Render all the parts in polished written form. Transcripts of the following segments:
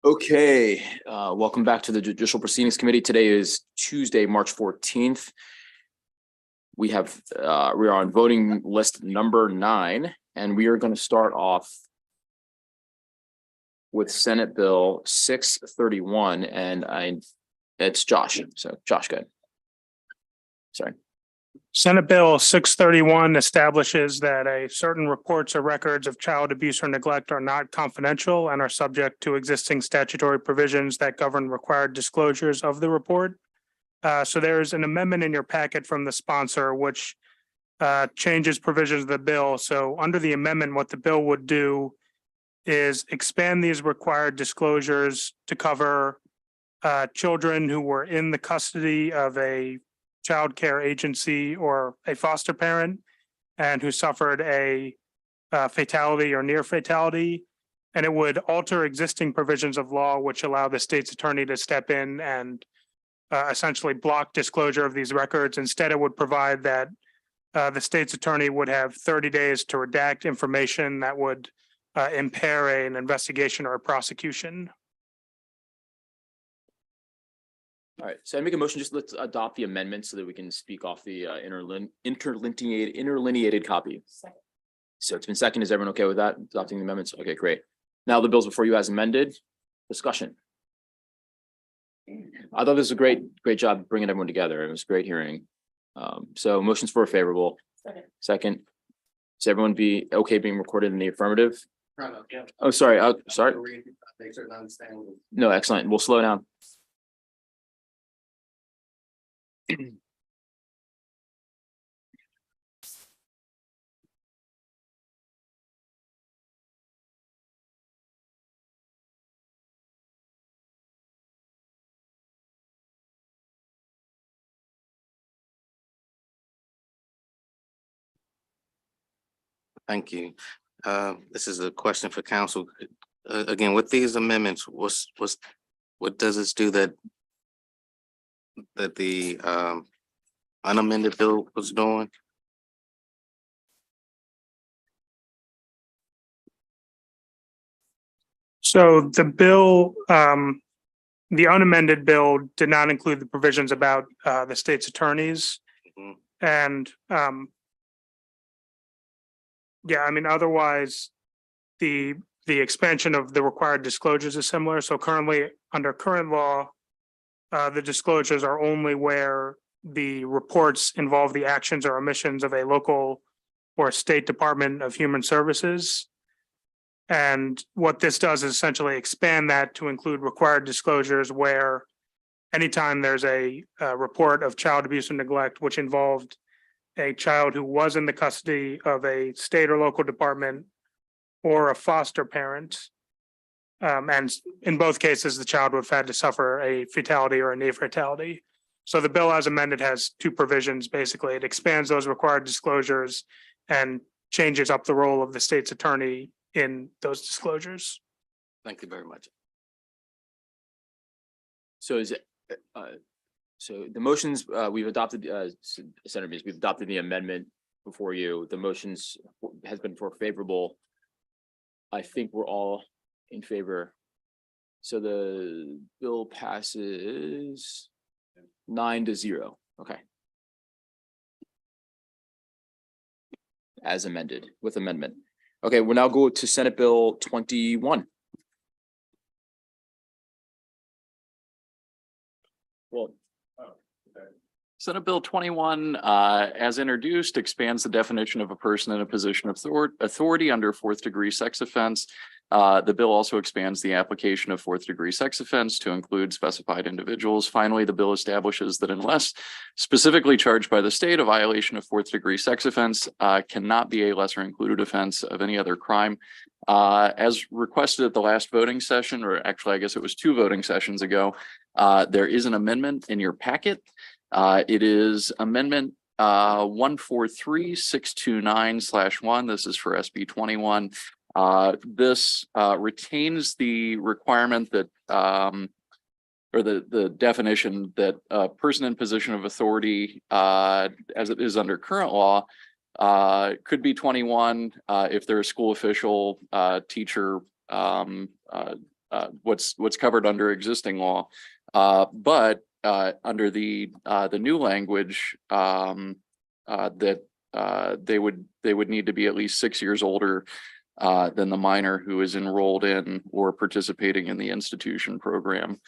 Okay, welcome back to the Judicial Proceedings Committee. Today is Tuesday, March 14th. We are on voting list number 9, and we are going to start off with Senate Bill 631, and it's Josh. So Josh, go ahead. Sorry. Senate Bill 631 establishes that certain reports or records of child abuse or neglect are not confidential and are subject to existing statutory provisions that govern required disclosures of the report. So there's an amendment in your packet from the sponsor, which changes provisions of the bill. So under the amendment, what the bill would do is expand these required disclosures to cover children who were in the custody of a child care agency or a foster parent and who suffered a fatality or near fatality. And it would alter existing provisions of law, which allow the state's attorney to step in and essentially block disclosure of these records. Instead, it would provide that the state's attorney would have 30 days to redact information that would impair an investigation or a prosecution. All right, so I make a motion, just let's adopt the amendment so that we can speak off the interlineated copy. Second. So it's been seconded. Is everyone okay with that? Adopting the amendments? Okay, great. Now the bill's before you as amended. Discussion. I thought this was a great job bringing everyone together. It was a great hearing. So motions for favorable. Second. Does everyone be okay being recorded in the affirmative? Yeah. Oh, sorry. Sorry. No, excellent. We'll slow down. Thank you. This is a question for council. Again, with these amendments, what does this do that the unamended bill was doing? So the bill, the unamended bill did not include the provisions about the state's attorneys. Mhm. And yeah, I mean, otherwise, the expansion of the required disclosures is similar. So currently, under current law, the disclosures are only where the reports involve the actions or omissions of a local or state Department of Human Services. And what this does is essentially expand that to include required disclosures where anytime there's a report of child abuse and neglect, which involved a child who was in the custody of a state or local department or a foster parent. And in both cases, the child would have had to suffer a fatality or a near fatality. So the bill as amended has two provisions. Basically, it expands those required disclosures and changes up the role of the state's attorney in those disclosures. Thank you very much. So is it, so the motions we've adopted, Senator Means, we've adopted the amendment before you. The motions has been for favorable. I think we're all in favor. So the bill passes 9-0. Okay. As amended with amendment. Okay, we'll now go to Senate Bill 21. Well, Senate Bill 21, as introduced, expands the definition of a person in a position of authority under fourth-degree sex offense. The bill also expands the application of fourth-degree sex offense to include specified individuals. Finally, the bill establishes that unless specifically charged by the state, a violation of fourth-degree sex offense cannot be a lesser included offense of any other crime. As requested at the last voting session, or actually, I guess it was 2 voting sessions ago, there is an amendment in your packet. It is amendment 143629/1. This is for SB 21. This retains the requirement that or the definition that a person in position of authority as it is under current law could be 21 if they're a school official, teacher, what's covered under existing law. But under the new language, that they would need to be at least 6 years older than the minor who is enrolled in or participating in the institution program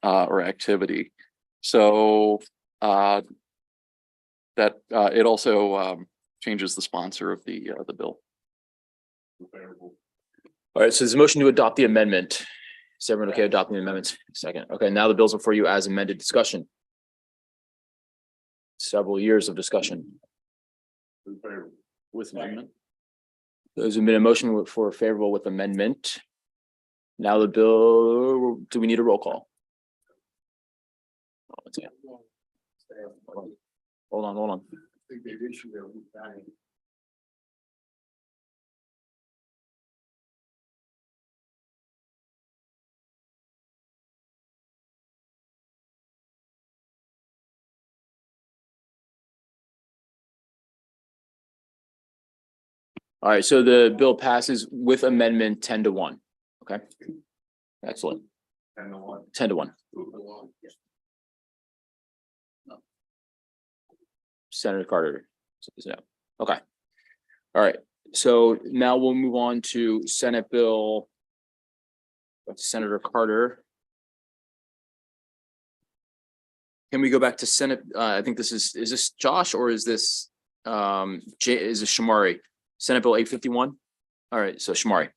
or activity. So that it also changes the sponsor of the bill. All right, so there's a motion to adopt the amendment. Is everyone okay adopting the amendments? Second. Okay, now the bills are for you as amended. Discussion. Several years of discussion. With amendment. There's been a motion for favorable with amendment. Now the bill, do we need a roll call? Hold on. All right, so the bill passes with amendment 10-1. Okay. Excellent. 10-1. Senator Carter. No. Okay. All right. So now we'll move on to Senate Bill. Senator Carter. Can we go back to Senate? I think this is this Josh or is this is this Shamari? Senate Bill 851. All right, so Shamari.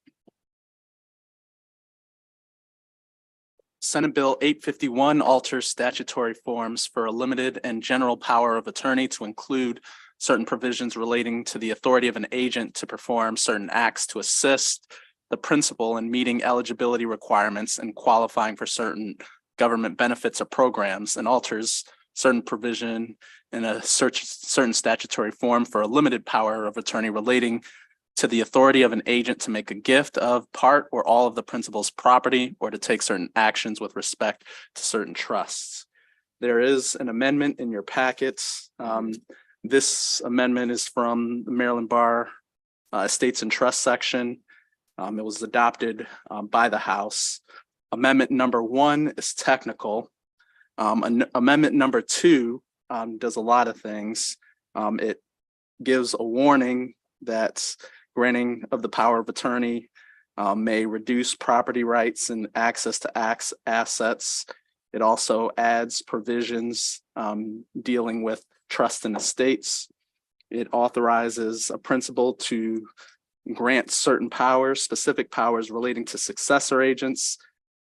Senate Bill 851 alters statutory forms for a limited and general power of attorney to include certain provisions relating to the authority of an agent to perform certain acts to assist the principal in meeting eligibility requirements and qualifying for certain government benefits or programs, and alters certain provision in a certain statutory form for a limited power of attorney relating to the authority of an agent to make a gift of part or all of the principal's property or to take certain actions with respect to certain trusts. There is an amendment in your packets. This amendment is from the Maryland Bar Estates and Trust section. It was adopted by the House. Amendment number 1 is technical. Amendment number 2 does a lot of things. It gives a warning that granting of the power of attorney may reduce property rights and access to assets. It also adds provisions dealing with trust and estates. It authorizes a principal to grant certain powers, specific powers relating to successor agents,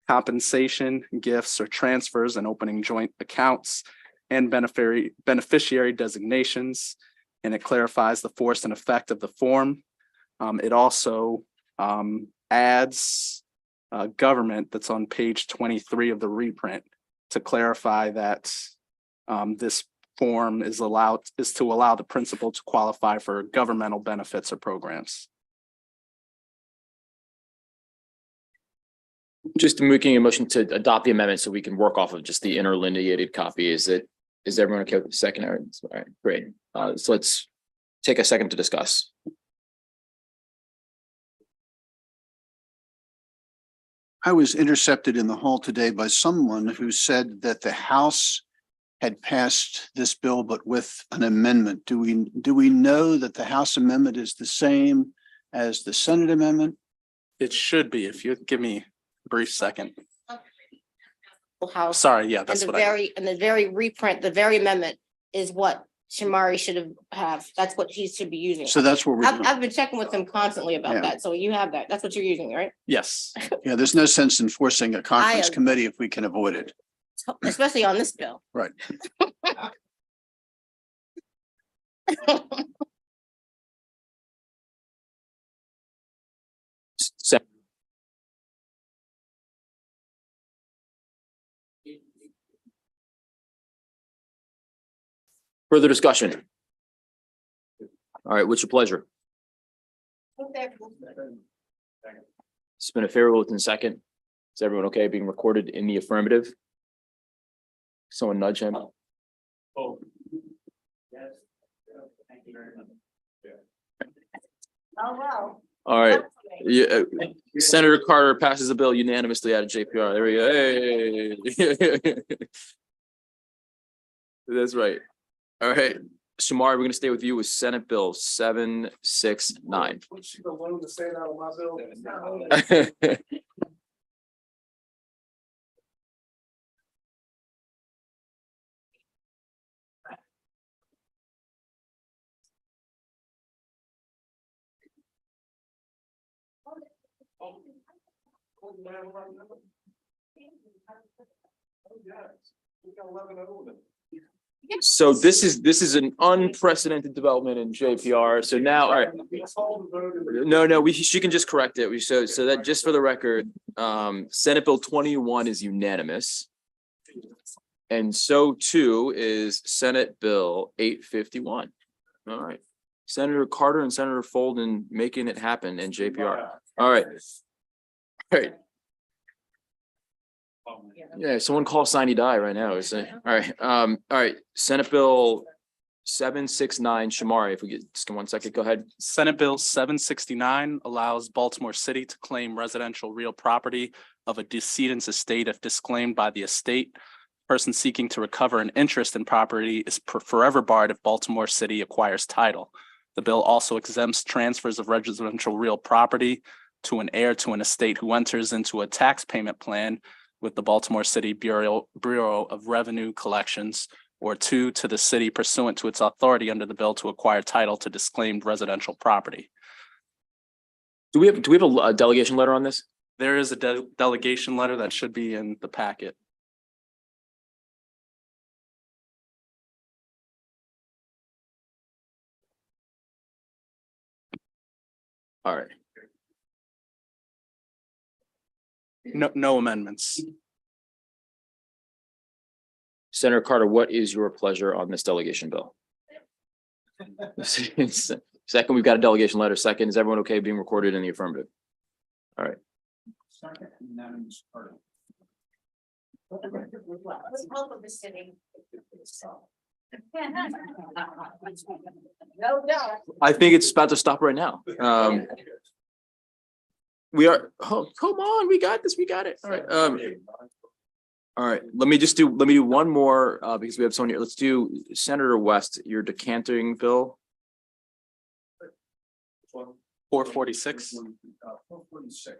compensation, gifts, or transfers, and opening joint accounts, and beneficiary designations. And it clarifies the force and effect of the form. It also adds government that's on page 23 of the reprint to clarify that this form is to allow the principal to qualify for governmental benefits or programs. Just making a motion to adopt the amendment so we can work off of just the interlineated copy. Is everyone okay with the second? All right, great. So let's take a second to discuss. I was intercepted in the hall today by someone who said that the House had passed this bill, but with an amendment. Do we know that the House amendment is the same as the Senate amendment? It should be, if you give me a brief second. House. Sorry, yeah, that's And what the very reprint, the very amendment is what Shamari should have. That's what he should be using. So that's what we're doing. I've been checking with him constantly about Yeah. that. So you have that. That's what you're using, right? Yes. Yeah, there's no sense in forcing a conference agree. committee if we can avoid it. Especially on this bill. Right. Further discussion? All right, what's your pleasure? It's been a favorable within second. Is everyone okay being recorded in the affirmative? Someone nudge him. Oh, wow. All right, Yeah, Senator Carter passes the bill unanimously out of JPR. There we go. Hey. That's right. All right. Shamari, we're gonna stay with you with Senate Bill 769. So this is an unprecedented development in JPR. So now, all right. No, she can just correct it. So that just for the record, Senate Bill 21 is unanimous. And so too is Senate Bill 851. All right. Senator Carter and Senator Folden making it happen in JPR. All right. All right. Yeah, someone call Sine Die right now. All right, Senate Bill 769, Shamari, if we get just 1 second, go ahead. Senate Bill 769 allows Baltimore City to claim residential real property of a decedent's estate if disclaimed by the estate. Person seeking to recover an interest in property is forever barred if Baltimore City acquires title. The bill also exempts transfers of residential real property to an heir to an estate who enters into a tax payment plan with the Baltimore City Bureau of Revenue Collections, or two, to the city pursuant to its authority under the bill to acquire title to disclaimed residential property. Do we have a delegation letter on this? There is a delegation letter that should be in the packet. All right. No amendments. Senator Carter, what is your pleasure on this delegation bill? Second, we've got a delegation letter. Second, is everyone okay being recorded in the affirmative? All right. I think it's about to stop right now. We are, oh, come on, we got this, we got it. All right. All right, let me do one more because we have someone here. Let's do Senator West, your decanting bill. 446.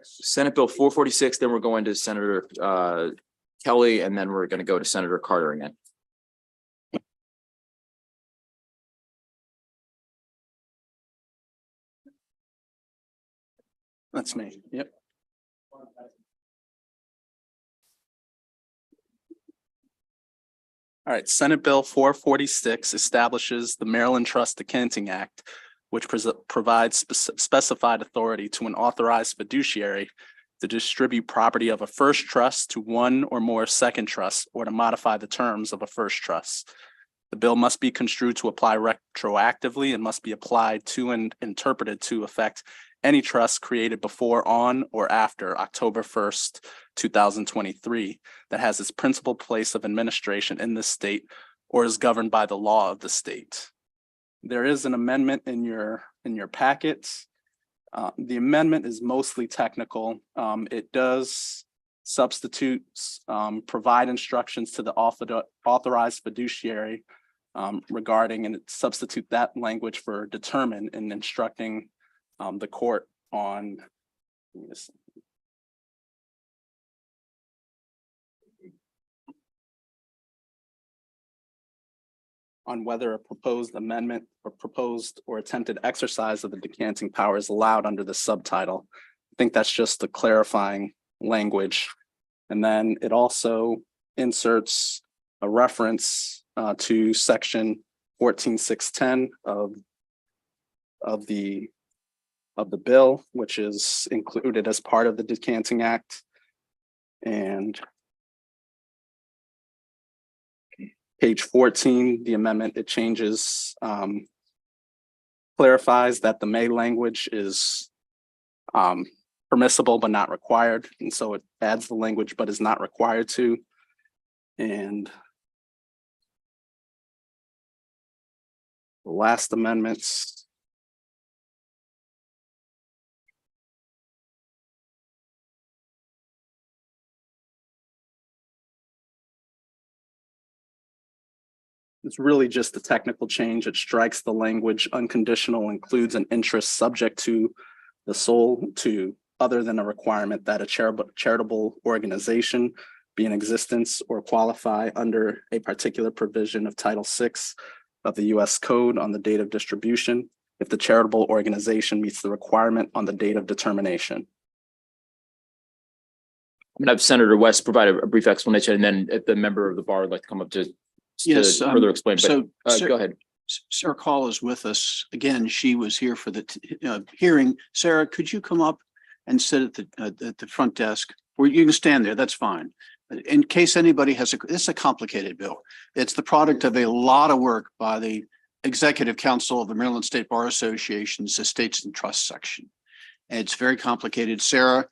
Senate Bill 446, then we're going to Senator Kelly, and then we're going to go to Senator Carter again. That's me. Yep. All right, Senate Bill 446 establishes the Maryland Trust Decanting Act, which provides specified authority to an authorized fiduciary to distribute property of a first trust to one or more second trusts or to modify the terms of a first trust. The bill must be construed to apply retroactively and must be applied to and interpreted to affect any trust created before, on, or after October 1st, 2023 that has its principal place of administration in this state or is governed by the law of the state. There is an amendment in your packets. The amendment is mostly technical. It does substitute, provide instructions to the authorized fiduciary regarding, and substitute that language for determine in instructing the court on whether a proposed amendment or proposed or attempted exercise of the decanting power is allowed under the subtitle. I think that's just the clarifying language. And then it also inserts a reference to section 14610 of the bill, which is included as part of the Decanting Act. And page 14, the amendment, it changes, clarifies that the may language is permissible but not required. And so it adds the language but is not required to. And the last amendments It's really just a technical change. It strikes the language unconditional includes an interest subject to the sole to other than a requirement that a charitable organization be in existence or qualify under a particular provision of Title VI of the U.S. Code on the date of distribution if the charitable organization meets the requirement on the date of determination. I'm gonna have Senator West provide a brief explanation, and then if the member of the bar would like to come up to Yes, further explain, but so, go ahead. Sarah Call is with us. Again, she was here for the hearing. Sarah, could you come up and sit at the front desk? Or you can stand there, that's fine. In case anybody has this is a complicated bill. It's the product of a lot of work by the Executive Council of the Maryland State Bar Association's Estates and Trust section. And it's very complicated. Sarah,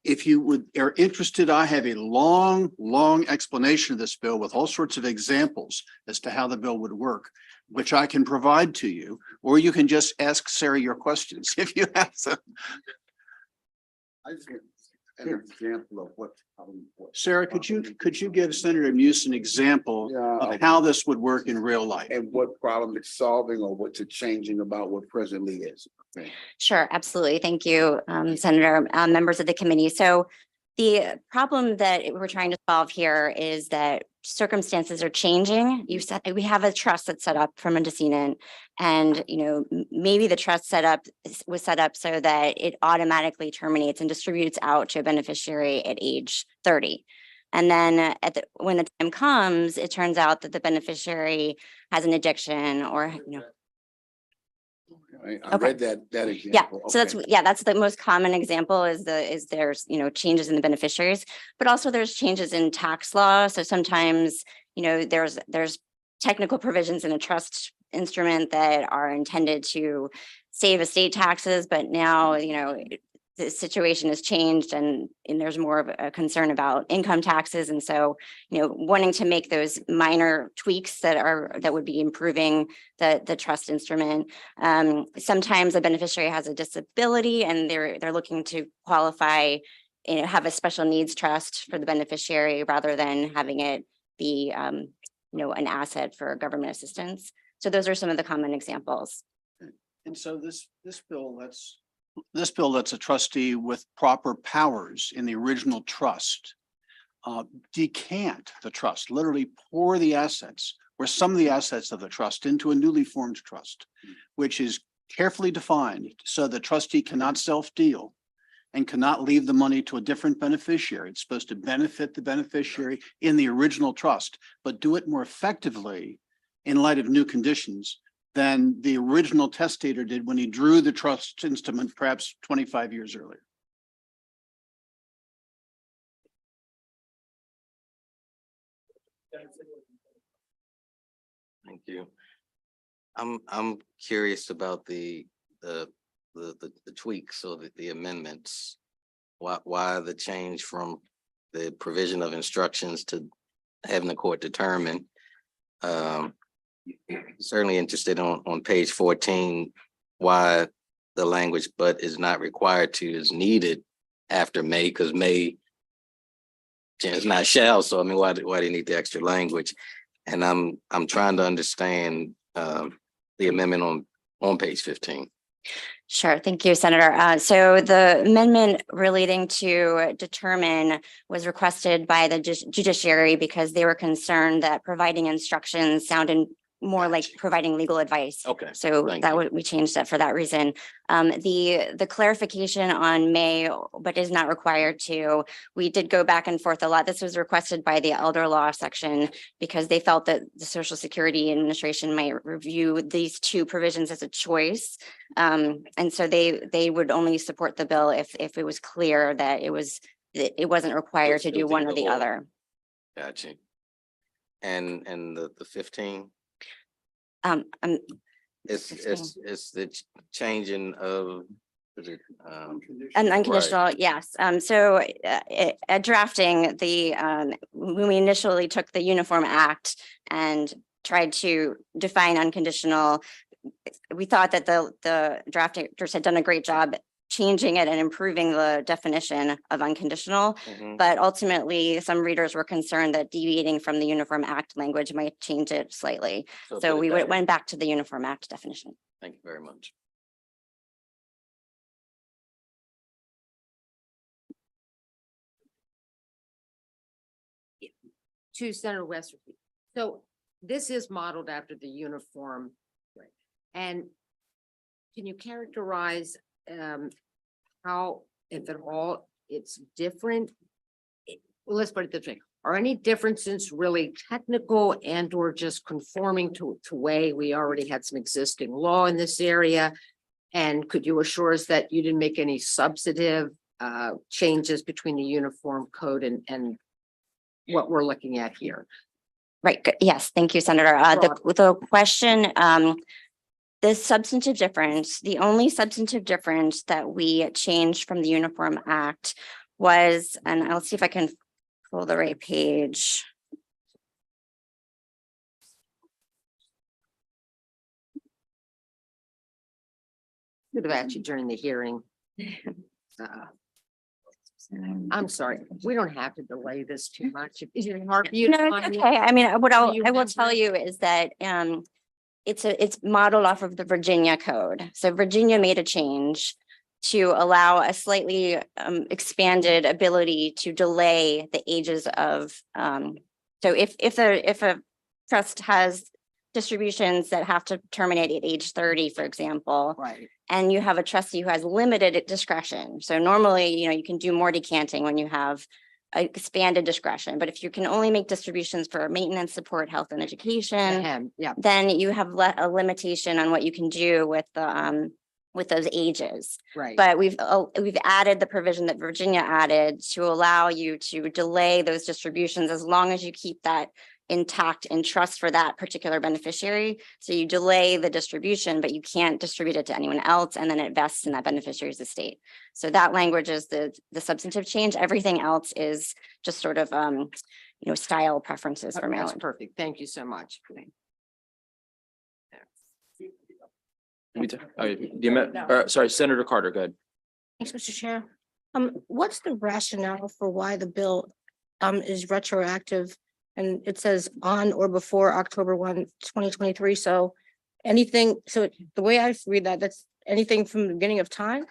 if you are interested, I have a long explanation of this bill with all sorts of examples as to how the bill would work, which I can provide to you, or you can just ask Sarah your questions if you have some. I just get an example of what. Sarah, could you give Senator Muse an example of how this would work in real life? And what problem it's solving or what's it changing about what presently is. Okay. Sure, absolutely. Thank you, Senator, members of the committee. So the problem that we're trying to solve here is that circumstances are changing. We have a trust that's set up from a decedent, and maybe the trust was set up so that it automatically terminates and distributes out to a beneficiary at age 30. And then when the time comes, it turns out that the beneficiary has an addiction or I read that example. Yeah, so Okay. that's the most common example is there's changes in the beneficiaries, but also there's changes in tax law. So sometimes there's technical provisions in a trust instrument that are intended to save estate taxes, but now the situation has changed and there's more of a concern about income taxes. And so, wanting to make those minor tweaks that would be improving the trust instrument. Sometimes a beneficiary has a disability and they're looking to qualify, have a special needs trust for the beneficiary rather than having it be, an asset for government assistance. So those are some of the common examples. And so this bill lets a trustee with proper powers in the original trust decant the trust, literally pour the assets or some of the assets of the trust into a newly formed trust, which is carefully defined so the trustee cannot self-deal and cannot leave the money to a different beneficiary. It's supposed to benefit the beneficiary in the original trust, but do it more effectively in light of new conditions than the original testator did when he drew the trust instrument perhaps 25 years earlier. Thank you. I'm curious about the tweaks or the amendments. Why the change from the provision of instructions to having the court determine? Certainly interested on page 14, why the language "but is not required to" is needed after "may," because "may" is not "shall." So I mean, why do you need the extra language? And I'm trying to understand the amendment on page 15. Sure. Thank you, Senator. So the amendment relating to determine was requested by the judiciary because they were concerned that providing instructions sounded more like providing legal advice. Okay. So Thank that you. we changed that for that reason. The clarification on "may" but is not required to, we did go back and forth a lot. This was requested by the elder law section because they felt that the Social Security Administration might review these two provisions as a choice. And so they would only support the bill if it was clear that it wasn't required to do one or the other. Gotcha. And the 15? It's the changing of, is it, An unconditional, yes. So at drafting when we initially took the Uniform Act and tried to define unconditional, we thought that the drafters had done a great job changing it and improving the definition of unconditional. Mhm. But ultimately, some readers were concerned that deviating from the Uniform Act language might change it slightly. So put it we back. went back to the Uniform Act definition. Thank you very much. To Senator Westerby. So this is modeled after the uniform. And can you characterize how, if at all, it's different? Well, let's put it this way. Are any differences really technical and or just conforming to way we already had some existing law in this area? And could you assure us that you didn't make any substantive changes between the uniform code and what we're looking at here? Right, good. Yes, thank you, Senator. The question, the substantive difference, the only substantive difference that we changed from the Uniform Act was, and I'll see if I can pull the right page. Could have actually during the hearing. I'm sorry, we don't have to delay this too much. Is it hard for you? No, to it's find it? okay. I mean, Do you I will remember? tell you is that it's modeled off of the Virginia code. So Virginia made a change to allow a slightly expanded ability to delay the ages of so if a trust has distributions that have to terminate at age 30, for example, Right. and you have a trustee who has limited discretion. So normally, you can do more decanting when you have expanded discretion, but if you can only make distributions for maintenance, support, health, and education, Yeah, then you have a limitation on what you can do with the with those ages. right. But we've added the provision that Virginia added to allow you to delay those distributions as long as you keep that intact in trust for that particular beneficiary. So you delay the distribution, but you can't distribute it to anyone else, and then it vests in that beneficiary's estate. So that language is the substantive change. Everything else is just sort of style preferences for That's Maryland. perfect. Thank you so much. Sorry, Senator Carter, go ahead. Thanks, Mr. Chair. What's the rationale for why the bill is retroactive? And it says on or before October 1, 2023. So anything, so the way I read that, that's anything from the beginning of time?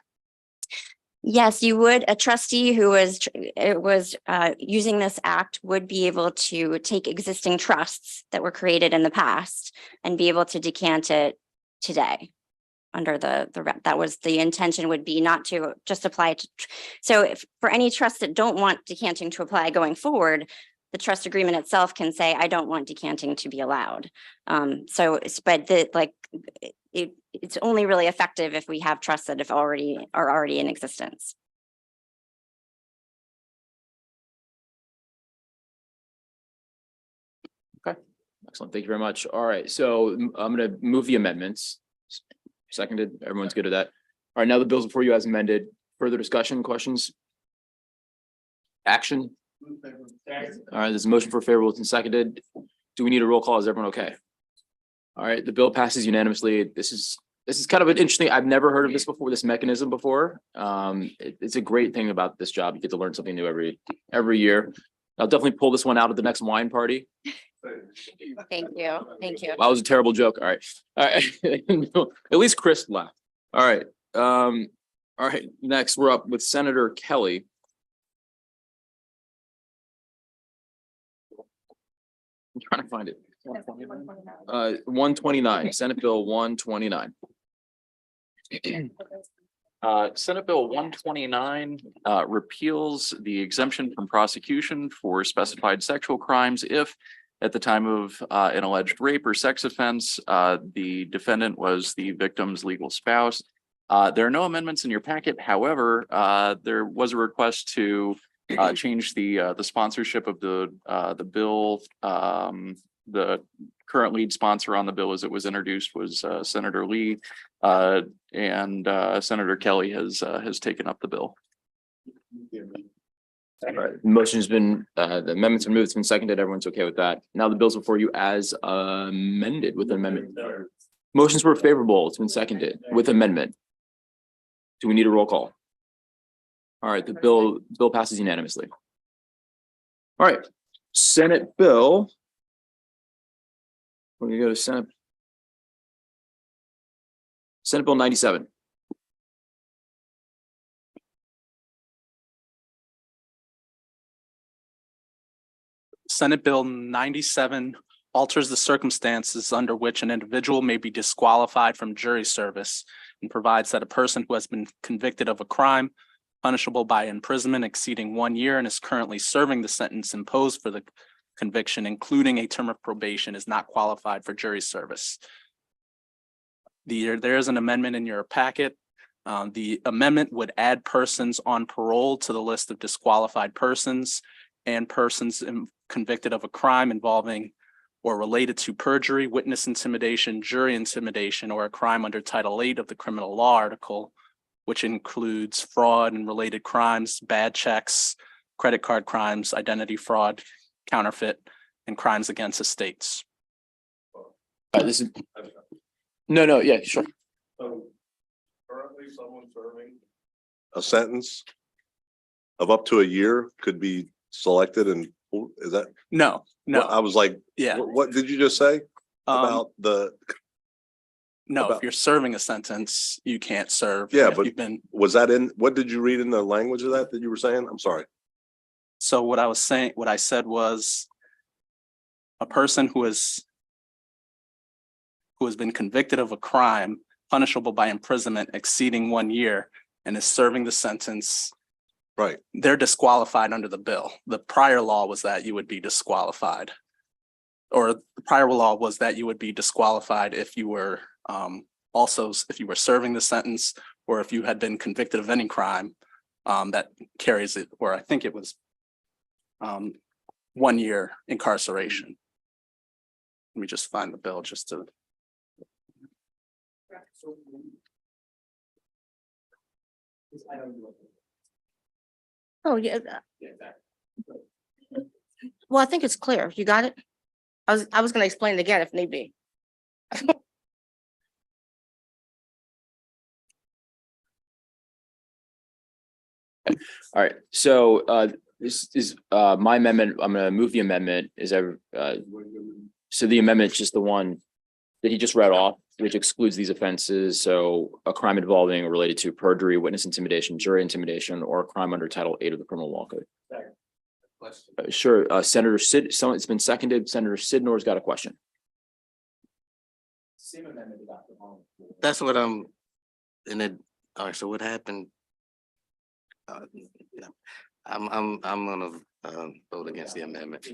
Yes, you would. A trustee who was using this act would be able to take existing trusts that were created in the past and be able to decant it today. Under that was the intention, would be not to just apply to. So if for any trusts that don't want decanting to apply going forward, the trust agreement itself can say, I don't want decanting to be allowed. It's only really effective if we have trusts that are already in existence. Okay, excellent. Thank you very much. All right, so I'm going to move the amendments. Seconded. Everyone's good at that. All right, now the bill's before you as amended. Further discussion, questions? Action? All right, there's a motion for favorable and seconded. Do we need a roll call? Is everyone okay? All right, the bill passes unanimously. This is kind of an interesting, I've never heard of this before, this mechanism before. It's a great thing about this job. You get to learn something new every year. I'll definitely pull this one out at the next wine party. Thank you. Thank you. That was a terrible joke. All right. All right. At least Chris laughed. All right. All right. Next, we're up with Senator Kelly. I'm trying to find it. 129, Senate Bill 129. Senate Bill 129 repeals the exemption from prosecution for specified sexual crimes if at the time of an alleged rape or sex offense, the defendant was the victim's legal spouse. There are no amendments in your packet. However, there was a request to change the sponsorship of the bill. The current lead sponsor on the bill as it was introduced was Senator Lee, and Senator Kelly has taken up the bill. All right, the motion's been, the amendment's been moved, it's been seconded. Everyone's okay with that. Now the bill's before you as amended with an amendment. Motions were favorable. It's been seconded with amendment. Do we need a roll call? All right, the bill passes unanimously. All right, Senate Bill. We're gonna go to Senate Bill 97. Senate Bill 97 alters the circumstances under which an individual may be disqualified from jury service and provides that a person who has been convicted of a crime punishable by imprisonment exceeding 1 year and is currently serving the sentence imposed for the conviction, including a term of probation, is not qualified for jury service. There is an amendment in your packet. The amendment would add persons on parole to the list of disqualified persons and persons convicted of a crime involving or related to perjury, witness intimidation, jury intimidation, or a crime under Title 8 of the Criminal Law Article, which includes fraud and related crimes, bad checks, credit card crimes, identity fraud, counterfeit, and crimes against estates. This is. No, yeah, sure. So currently someone serving a sentence of up to a year could be selected, and is that? No. I was like, Yeah. what did you just say about the, No, about- if you're serving a sentence, you can't serve. Yeah, if but- you've been. was that in, what did you read in the language of that you were saying? I'm sorry. So what I said was a person who has been convicted of a crime punishable by imprisonment exceeding 1 year and is serving the sentence, Right. they're disqualified under the bill. The prior law was that you would be disqualified. Or the prior law was that you would be disqualified if you were if you were serving the sentence or if you had been convicted of any crime that carries it, or I think it was 1 year incarceration. Let me just find the bill just to. Oh, yeah. Well, I think it's clear. You got it? I was gonna explain it again if need be. All right, so this is my amendment. I'm gonna move the amendment. So the amendment is just the one that he just read off, which excludes these offenses. So a crime involving or related to perjury, witness intimidation, jury intimidation, or a crime under Title 8 of the Criminal Law Code. Sure, Senator Sid, it's been seconded. Senator Sidnor's got a question. That's what I'm, and it, all right, so what happened? Yeah, I'm gonna vote against the amendment.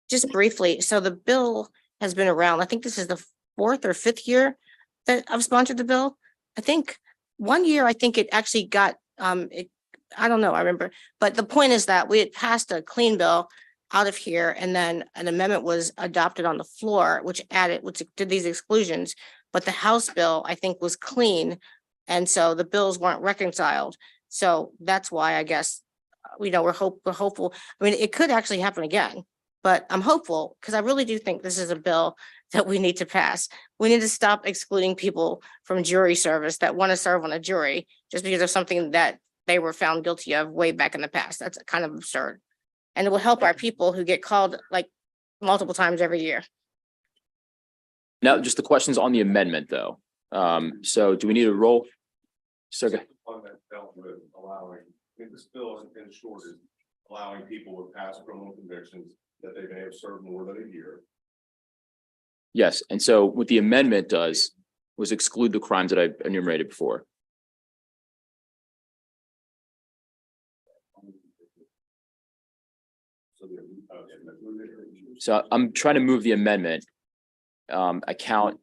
Just briefly, so the bill has been around. I think this is the 4th or 5th year that I've sponsored the bill. I think 1 year, I think it actually got, I don't know, I remember. But the point is that we had passed a clean bill out of here and then an amendment was adopted on the floor, which did these exclusions. But the House bill, I think, was clean. And so the bills weren't reconciled. So that's why I guess, we're hopeful. I mean, it could actually happen again. But I'm hopeful because I really do think this is a bill that we need to pass. We need to stop excluding people from jury service that want to serve on a jury just because of something that they were found guilty of way back in the past. That's kind of absurd. And it will help our people who get called like multiple times every year. Now, just the questions on the amendment, though. So do we need a roll? So go. One that dealt with allowing, I think this bill in short is allowing people with past criminal convictions that they may have served more than a year. Yes, and so what the amendment does was exclude the crimes that I enumerated before. So I'm trying to move the amendment. I count.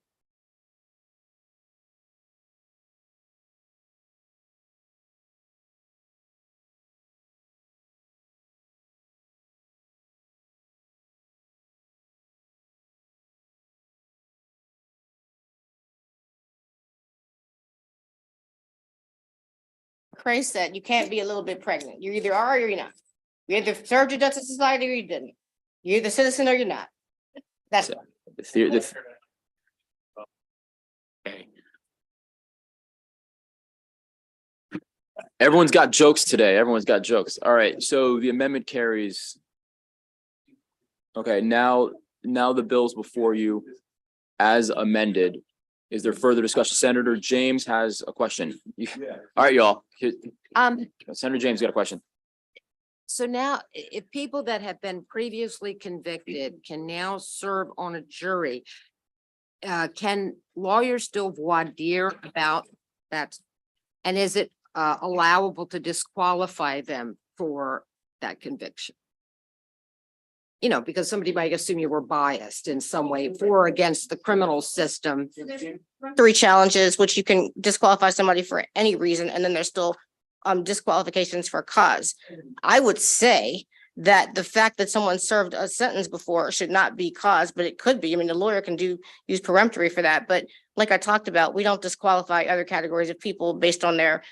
Cray said you can't be a little bit pregnant. You either are or you're not. You either served your debt to society or you didn't. You're either citizen or you're not. That's Okay. Everyone's got jokes today. Everyone's got jokes. All right, so the amendment carries. Okay, now the bill's before you as amended. Is there further discussion? Senator James has a question. All right, y'all. Senator James got a question. So now, if people that have been previously convicted can now serve on a jury, can lawyers still voir dire about that? And is it allowable to disqualify them for that conviction? You know, because somebody might assume you were biased in some way for or against the criminal system. 3 challenges, which you can disqualify somebody for any reason, and then there's still disqualifications for cause. I would say that the fact that someone served a sentence before should not be cause, but it could be. I mean, the lawyer can use peremptory for that, but like I talked about, we don't disqualify other categories of people based on their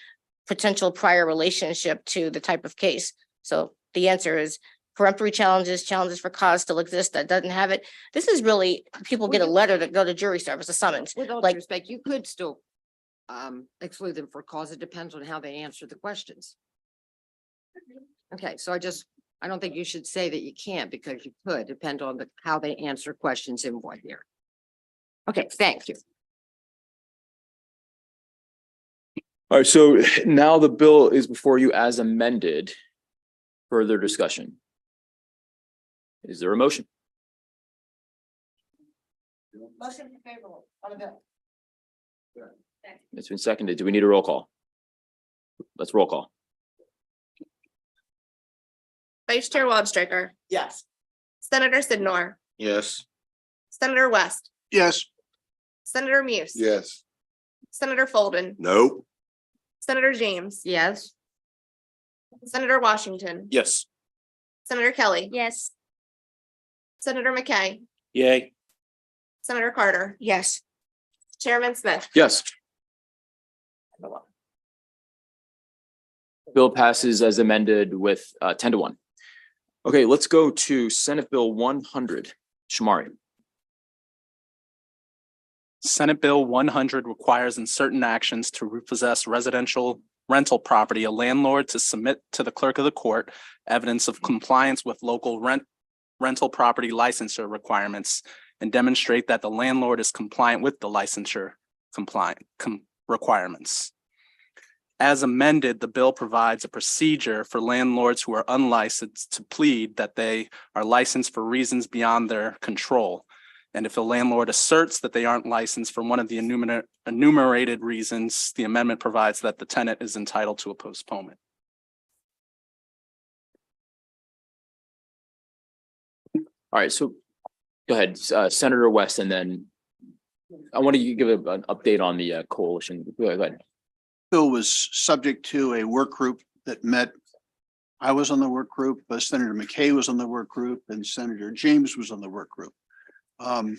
potential prior relationship to the type of case. So the answer is peremptory challenges for cause still exist. That doesn't have it. This is really, people get a letter that go to jury service, a summons. With all due Like, respect, you could still exclude them for cause. It depends on how they answer the questions. Okay, so I don't think you should say that you can't, because you could depend on how they answer questions in voir dire. Okay, thank you. All right, so now the bill is before you as amended. Further discussion. Is there a motion? motion favorable on the bill. It's been seconded. Do we need a roll call? Let's roll call. Vice Chair Wabstriker, Yes. Senator Sidnor, Yes. Senator West, Yes. Senator Muse. Yes. Senator Folden, Nope. Senator James, Yes, Senator Washington, Yes. Senator Kelly, Yes. Senator McKay, Yay. Senator Carter, Yes. Chairman Smith. Yes. Bill passes as amended with 10-1. Okay, let's go to Senate Bill 100. Shamari. Senate Bill 100 requires in certain actions to repossess residential rental property, a landlord to submit to the clerk of the court evidence of compliance with local rental property licensure requirements and demonstrate that the landlord is compliant with the licensure requirements. As amended, the bill provides a procedure for landlords who are unlicensed to plead that they are licensed for reasons beyond their control. And if a landlord asserts that they aren't licensed for one of the enumerated reasons, the amendment provides that the tenant is entitled to a postponement. All right, so go ahead, Senator West, and then I want to give an update on the coalition. Go ahead. Bill was subject to a work group that met. I was on the work group, but Senator McKay was on the work group, and Senator James was on the work group. I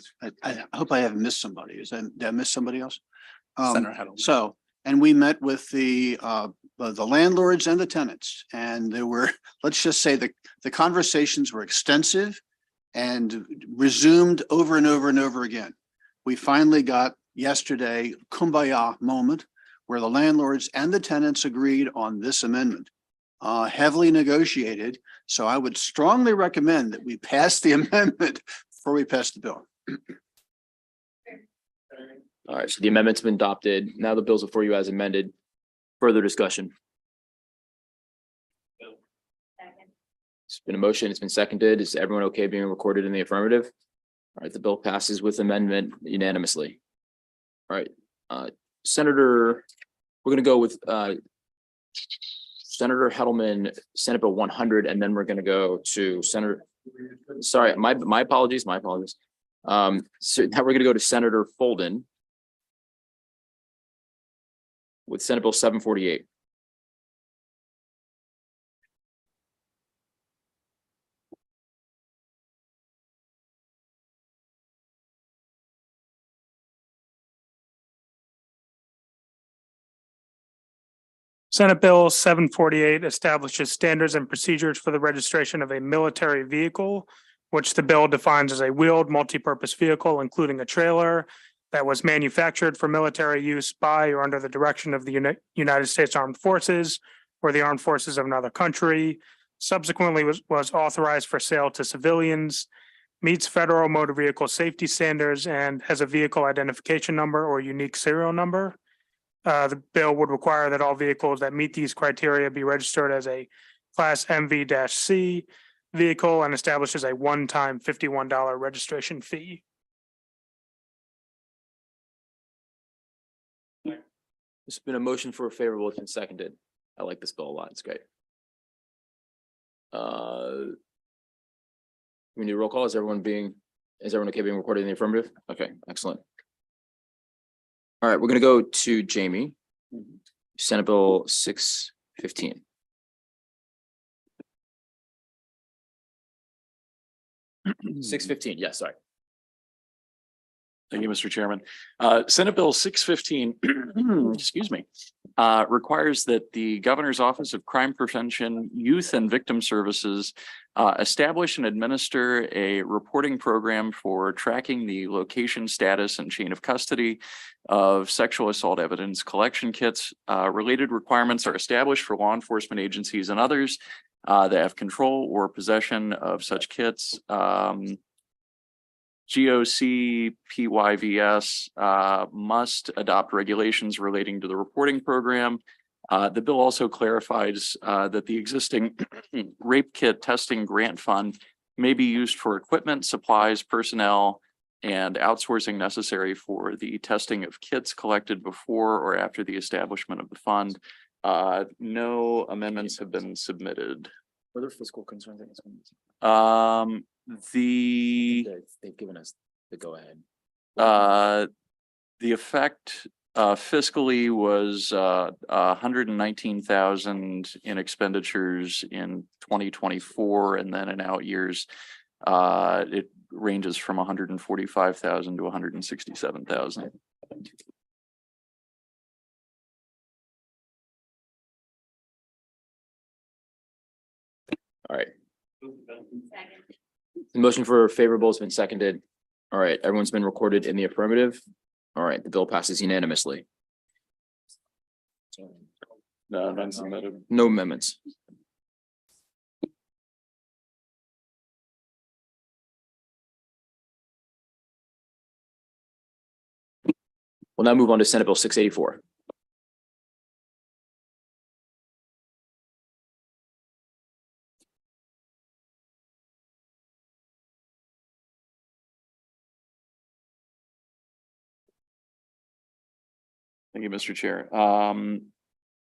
hope I haven't missed somebody. Did I miss somebody else? Senator Heddle. So, and we met with the landlords and the tenants, and there were, let's just say the conversations were extensive and resumed over and over and over again. We finally got yesterday kumbaya moment where the landlords and the tenants agreed on this amendment, heavily negotiated. So I would strongly recommend that we pass the amendment before we pass the bill. All right, so the amendment's been adopted. Now the bill's before you as amended. Further discussion. It's been a motion. It's been seconded. Is everyone okay being recorded in the affirmative? All right, the bill passes with amendment unanimously. All right, Senator, we're going to go with Senator Heddleman, Senate Bill 100, and then we're going to go to Senator. Sorry, my apologies. So now we're going to go to Senator Folden with Senate Bill 748. Senate Bill 748 establishes standards and procedures for the registration of a military vehicle which the bill defines as a wheeled multipurpose vehicle, including a trailer that was manufactured for military use by or under the direction of the United States Armed Forces or the armed forces of another country, subsequently was authorized for sale to civilians, meets federal motor vehicle safety standards, and has a vehicle identification number or unique serial number. The bill would require that all vehicles that meet these criteria be registered as a Class MV-C vehicle and establishes a one-time $51 registration fee. There's been a motion for favorable, it's been seconded. I like this bill a lot, it's great. We need a roll call, is everyone okay being recorded in the affirmative? Okay, excellent. All right, we're gonna go to Jamie. Senate Bill 615. Yes, sorry. Thank you, Mr. Chairman. Senate Bill 615, excuse me, requires that the Governor's Office of Crime Prevention, Youth and Victim Services establish and administer a reporting program for tracking the location, status, and chain of custody of sexual assault evidence collection kits. Related requirements are established for law enforcement agencies and others that have control or possession of such kits. GOCPYVS must adopt regulations relating to the reporting program. The bill also clarifies that the existing rape kit testing grant fund may be used for equipment, supplies, personnel, and outsourcing necessary for the testing of kits collected before or after the establishment of the fund. No amendments have been submitted. Were there fiscal concerns? They've given us the go ahead. The effect fiscally was 119,000 in expenditures in 2024, and then in out years, it ranges from 145,000 to 167,000. All right. The motion for favorable has been seconded. All right, everyone's been recorded in the affirmative. All right, the bill passes unanimously. No, none submitted. No amendments. We'll now move on to Senate Bill 684. Thank you, Mr. Chair.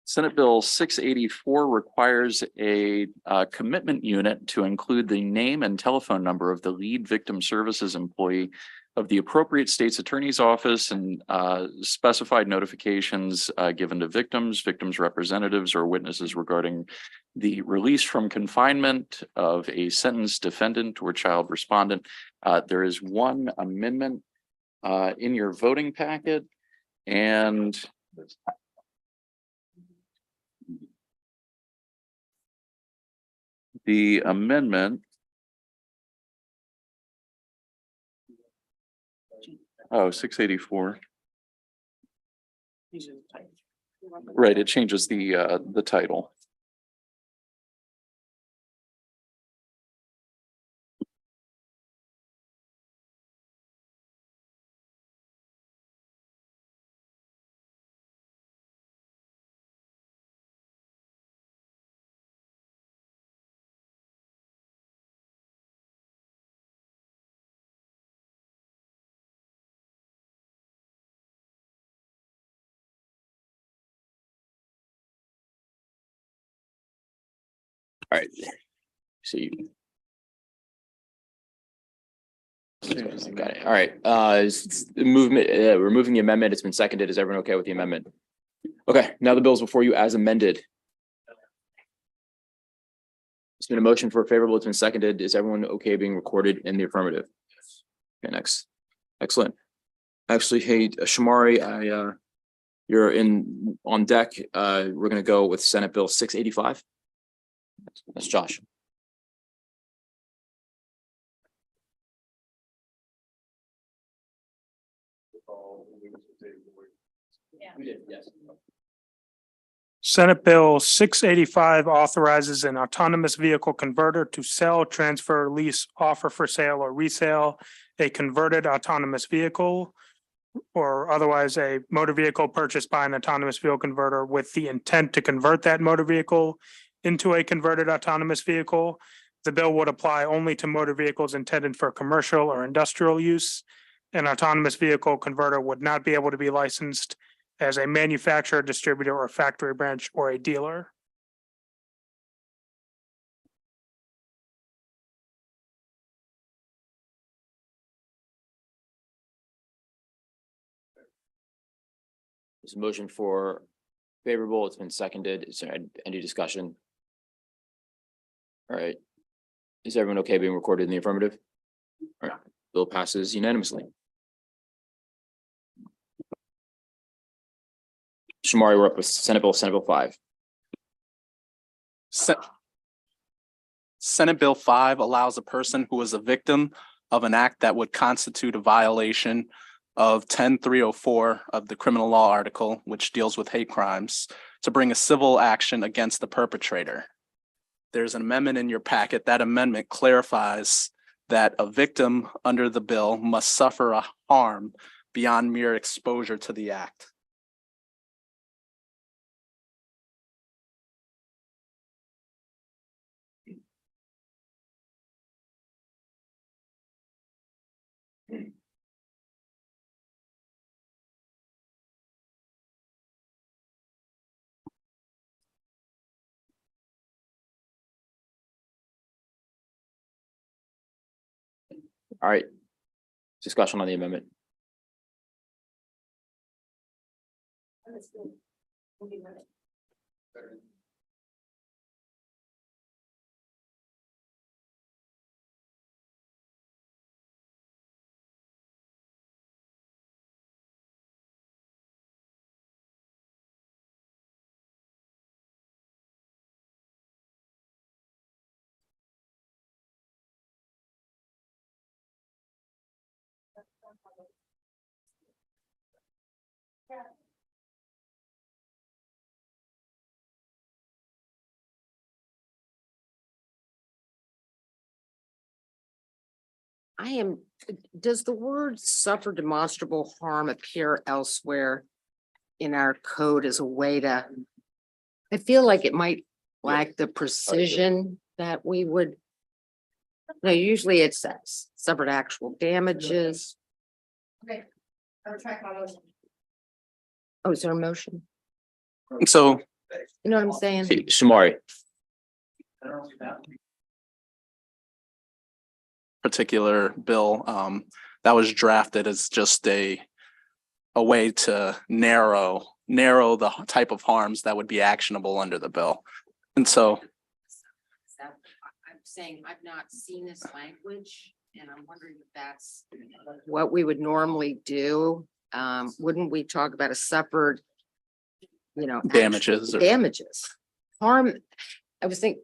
Senate Bill 684 requires a commitment unit to include the name and telephone number of the lead victim services employee of the appropriate state's attorney's office and specified notifications given to victims, victims' representatives, or witnesses regarding the release from confinement of a sentenced defendant or child respondent. There is one amendment in your voting packet, and the amendment. Oh, 684. Right, it changes the title. All right. So you. Got it. All right. The movement, removing the amendment. It's been seconded. Is everyone okay with the amendment? Okay. Now the bill's before you as amended. It's been a motion for favorable. It's been seconded. Is everyone okay being recorded in the affirmative? Okay. Next. Excellent. Actually, hey, Shamari, you're on deck. We're going to go with Senate Bill 685. That's Josh. We did, yes. Senate Bill 685 authorizes an autonomous vehicle converter to sell, transfer, lease, offer for sale, or resale a converted autonomous vehicle or otherwise a motor vehicle purchased by an autonomous vehicle converter with the intent to convert that motor vehicle into a converted autonomous vehicle. The bill would apply only to motor vehicles intended for commercial or industrial use. An autonomous vehicle converter would not be able to be licensed as a manufacturer, distributor, or factory branch, or a dealer. There's a motion for favorable. It's been seconded. Is there any discussion? All right. Is everyone okay being recorded in the affirmative? All right, bill passes unanimously. Shamari, we're up with Senate Bill 5. Senate Bill 5 allows a person who is a victim of an act that would constitute a violation of 10-304 of the criminal law article, which deals with hate crimes, to bring a civil action against the perpetrator. There's an amendment in your packet. That amendment clarifies that a victim under the bill must suffer a harm beyond mere exposure to the act. All right. Discussion on the amendment. Does the word suffer demonstrable harm appear elsewhere in our code as a way to? I feel like it might lack the precision that we would. No, usually it says suffered actual damages. Okay, I'll retract my motion. Oh, is there a motion? So You know what I'm saying? Hey, Shamari, particular bill that was drafted as just a way to narrow the type of harms that would be actionable under the bill. And so I'm saying I've not seen this language and I'm wondering if that's what we would normally do. Wouldn't we talk about a suffered, damages or damages, harm? I was thinking,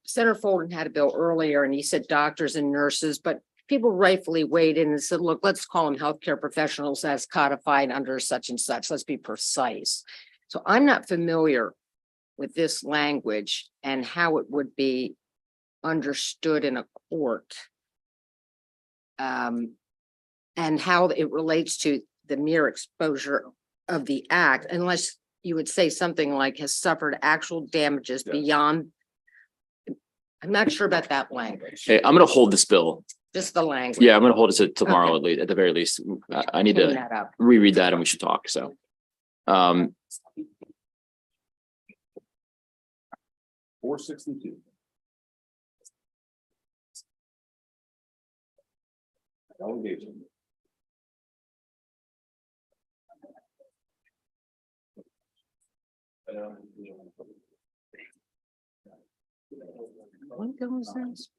Senator Fulton had a bill earlier and he said doctors and nurses, but people rightfully weighed in and said, look, let's call them healthcare professionals as codified under such and such. Let's be precise. So I'm not familiar with this language and how it would be understood in a court. And how it relates to the mere exposure of the act, unless you would say something like has suffered actual damages beyond. I'm not sure about that language, hey, I'm gonna hold this bill. just the language. Yeah, I'm gonna hold it to tomorrow Okay. at the very least. I need Clean to that up. reread that and we should talk, so. 462. Delegation. What bill is this?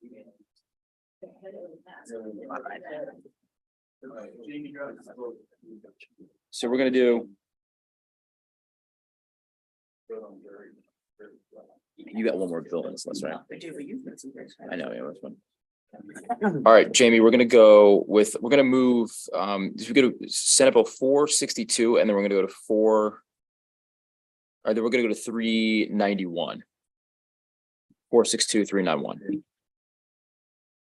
So we're gonna do. You got one more bill in this list, right? I know, yeah, that's one. All right, Jamie, we're gonna move, we go to Senate Bill 462, and then we're gonna go to then we're gonna go to 391. 462, 391.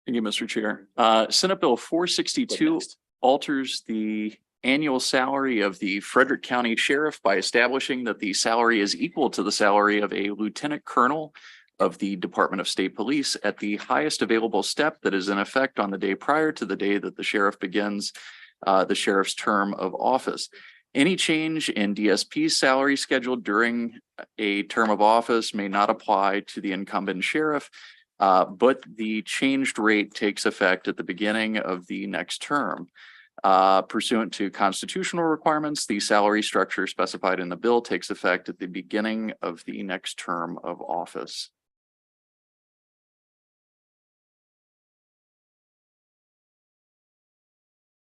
Thank you, Mr. Chair. Senate Bill 462 alters the annual salary of the Frederick County Sheriff by establishing that the salary is equal to the salary of a lieutenant colonel of the Department of State Police at the highest available step that is in effect on the day prior to the day that the sheriff begins the sheriff's term of office. Any change in DSP's salary schedule during a term of office may not apply to the incumbent sheriff, but the changed rate takes effect at the beginning of the next term. Pursuant to constitutional requirements, the salary structure specified in the bill takes effect at the beginning of the next term of office.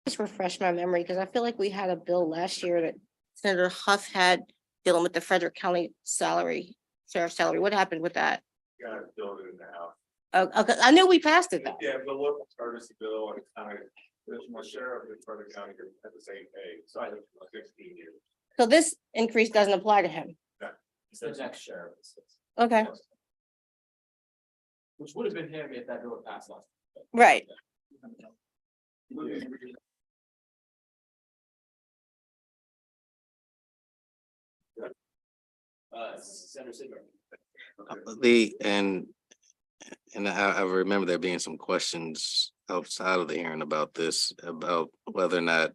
Just refresh my memory, because I feel like we had a bill last year that Senator Huff had dealing with the Frederick County sheriff's salary. What happened with that? Got it built in the house. Okay, I knew we passed it though. Yeah, the local courtesy bill and kind of, there's my sheriff in Frederick County at the same pay, so I have 16 years. So this increase doesn't apply to him. It's the next sheriff. Okay, Which would have been him if that bill had passed last. right. Senator Sidner. I remember there being some questions outside of the hearing about this, about whether or not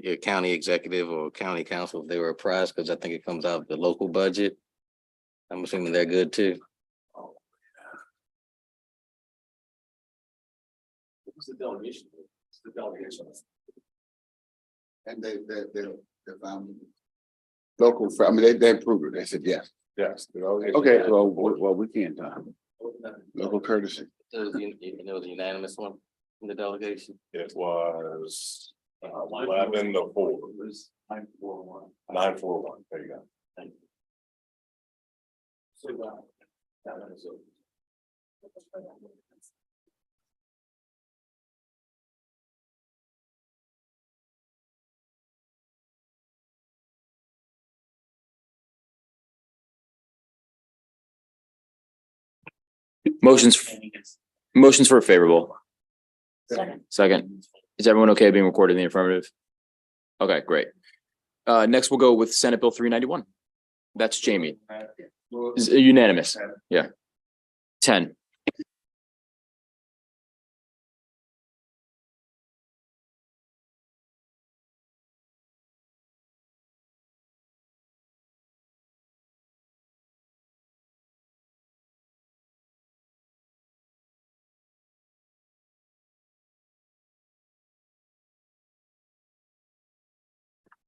your county executive or county council, if they were apprised, because I think it comes out of the local budget. I'm assuming they're good too. What's the delegation? It's the delegation. And they found local, I mean, they approved it. They said, yes. Yes. Okay, well, we can't, local courtesy. It was a unanimous one in the delegation. It was 11-4. 941. 941, there you go. Motions for favorable. Second. Is everyone okay being recorded in the affirmative? Okay, great. Next we'll go with Senate Bill 391. That's Jamie. Is unanimous. Yeah. 10.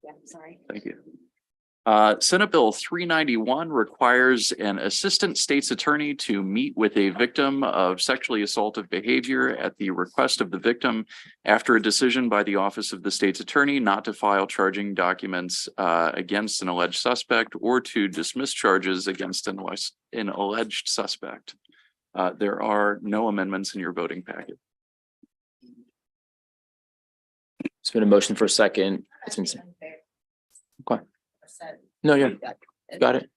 Yeah, sorry. Thank you. Senate Bill 391 requires an assistant state's attorney to meet with a victim of sexually assaultive behavior at the request of the victim after a decision by the office of the state's attorney not to file charging documents against an alleged suspect or to dismiss charges against an alleged suspect. There are no amendments in your voting packet. It's been a motion for a second. It's been. Okay. No, yeah, got it.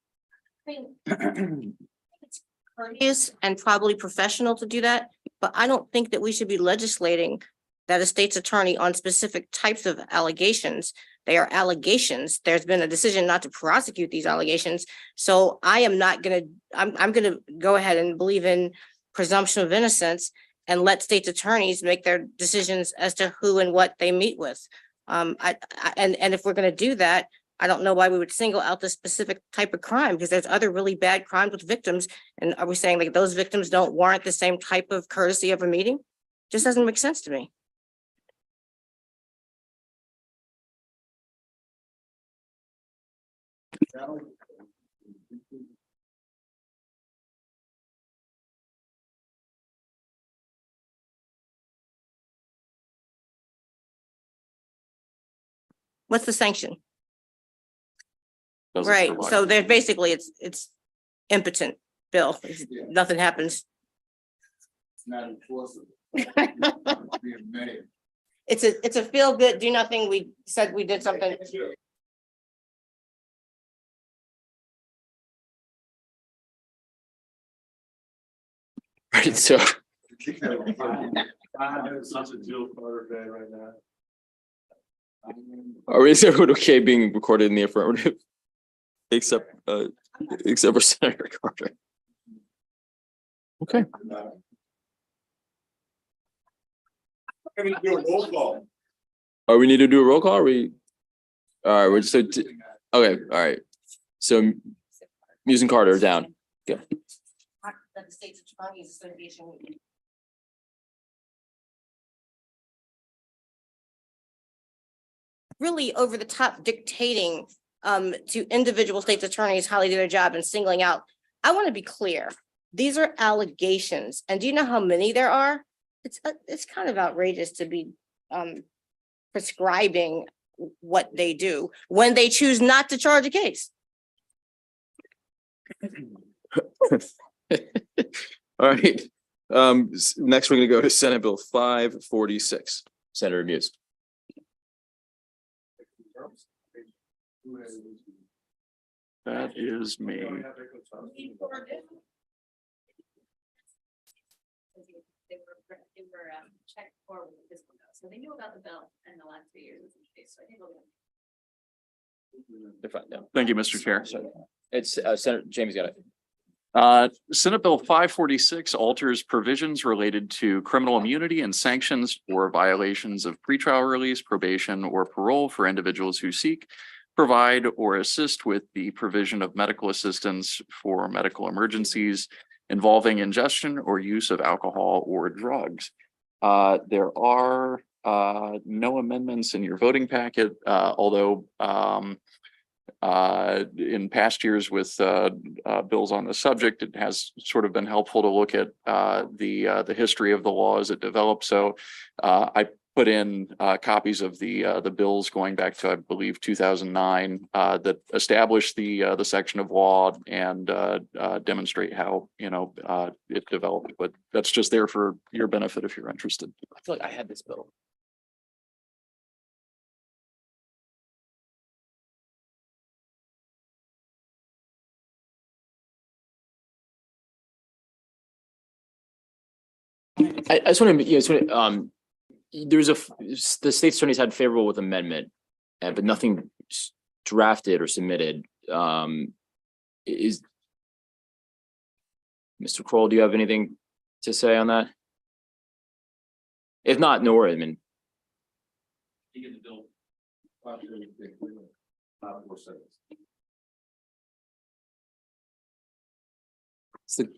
It's courteous and probably professional to do that, but I don't think that we should be legislating that a state's attorney on specific types of allegations. They are allegations. There's been a decision not to prosecute these allegations. So I'm gonna go ahead and believe in presumption of innocence and let state's attorneys make their decisions as to who and what they meet with. And if we're gonna do that, I don't know why we would single out this specific type of crime, because there's other really bad crimes with victims. And are we saying like those victims don't warrant the same type of courtesy of a meeting? Just doesn't make sense to me. What's the sanction? Doesn't Right, provide- so they're basically, it's impotent, Bill, nothing happens. not enforceable. Being made. It's a feel good, do nothing. We said we did something. Right, so Such a Jill Carter fan right now. is everyone okay being recorded in the affirmative? Except for Senator Carter. Okay. We're gonna do a roll call. Oh, we need to do a roll call, or we? All right, we're just, okay, all right. So Muse and Carter are down. The States Attorneys Association. Really over the top dictating to individual states attorneys how they do their job and singling out. I want to be clear. These are allegations. And do you know how many there are? It's kind of outrageous to be prescribing what they do when they choose not to charge a case. All right, next we're gonna go to Senate Bill 546. Senator Muse. That is me. They were checked forward with this one, so they knew about the bill in the last 3 years. So I think They're fine, yeah. Thank you, Mr. Chair. It's Senator James got it. Senate Bill 546 alters provisions related to criminal immunity and sanctions for violations of pretrial release, probation, or parole for individuals who seek, provide, or assist with the provision of medical assistance for medical emergencies involving ingestion or use of alcohol or drugs. There are no amendments in your voting packet, although in past years with bills on the subject, it has sort of been helpful to look at the history of the law as it developed. So I put in copies of the bills going back to, I believe, 2009 that established the section of law and demonstrate how it developed. But that's just there for your benefit if you're interested. I feel like I had this bill. I just want to, there's the state attorneys had favorable with amendment, but nothing drafted or submitted. Is Mr. Kroll, do you have anything to say on that? If not, no worries. I mean, it's the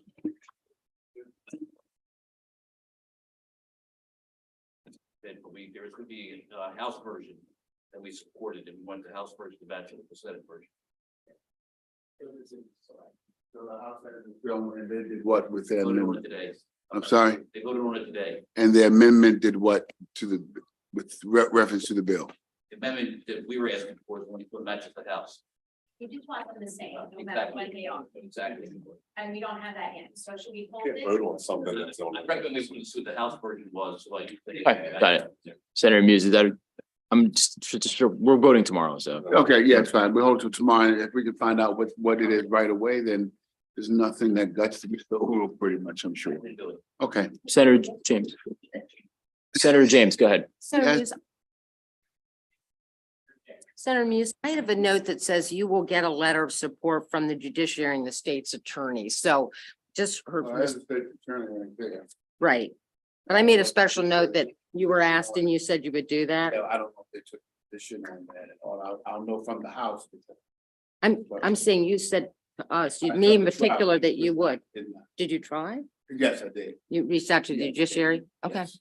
there could be a House version that we supported and went to House version to match the Senate version. And they did what with their Voted on it amendment? today. I'm sorry, They voted on it today. and the amendment did what to the, with reference to the bill? The amendment that we were asking for is when you put matches the House. You just want them the same, no matter when they are, Exactly. and we don't have that yet, so should we hold Can't it? vote on something that's on. I recommend we see the House version was like. Got it. Senator Muse, is that, I'm just sure, we're voting tomorrow, so. Okay, yeah, it's fine. We'll hold till tomorrow. If we can find out what it is right away, then there's nothing that guts to be overruled pretty much, I'm sure. Okay. Senator James. Senator James, go ahead. Senator Yes. Muse. Senator Muse, I have a note that says you will get a letter of support from the judiciary and the state's attorney. So just heard from this, right. But I made a special note that you were asked and you said you would do that. I don't know if they took position on that at all. I'll know from the House. I'm saying you said to us, me in particular, that you would. Did you try? Yes, I did. You reached out to the judiciary? Okay. Yes.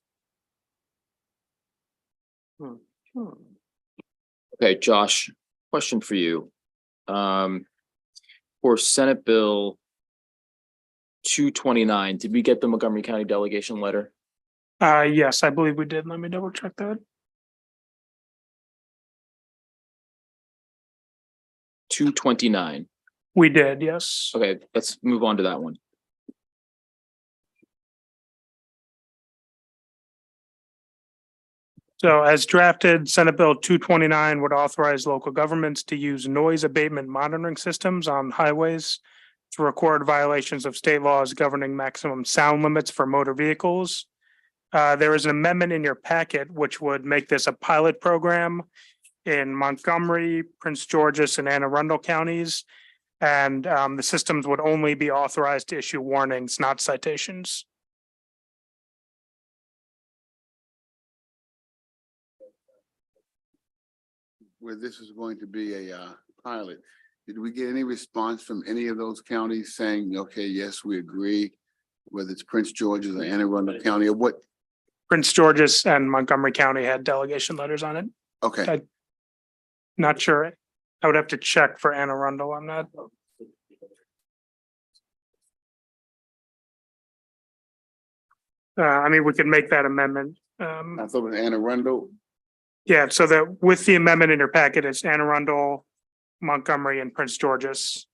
Okay, Josh, question for you. For Senate Bill 229, did we get the Montgomery County delegation letter? Yes, I believe we did. Let me double check that. 229. We did, yes. Okay, let's move on to that one. So as drafted, Senate Bill 229 would authorize local governments to use noise abatement monitoring systems on highways to record violations of state laws governing maximum sound limits for motor vehicles. There is an amendment in your packet which would make this a pilot program in Montgomery, Prince George's, and Anne Arundel counties. And the systems would only be authorized to issue warnings, not citations. Where this is going to be a pilot, did we get any response from any of those counties saying, okay, yes, we agree? Whether it's Prince George's or Anne Arundel County or what? Prince George's and Montgomery County had delegation letters on it. Okay, Not sure. I would have to check for Anne Arundel on that. I mean, we could make that amendment. I thought it was Anne Arundel. Yeah, so that with the amendment in your packet, it's Anne Arundel, Montgomery, and Prince George's.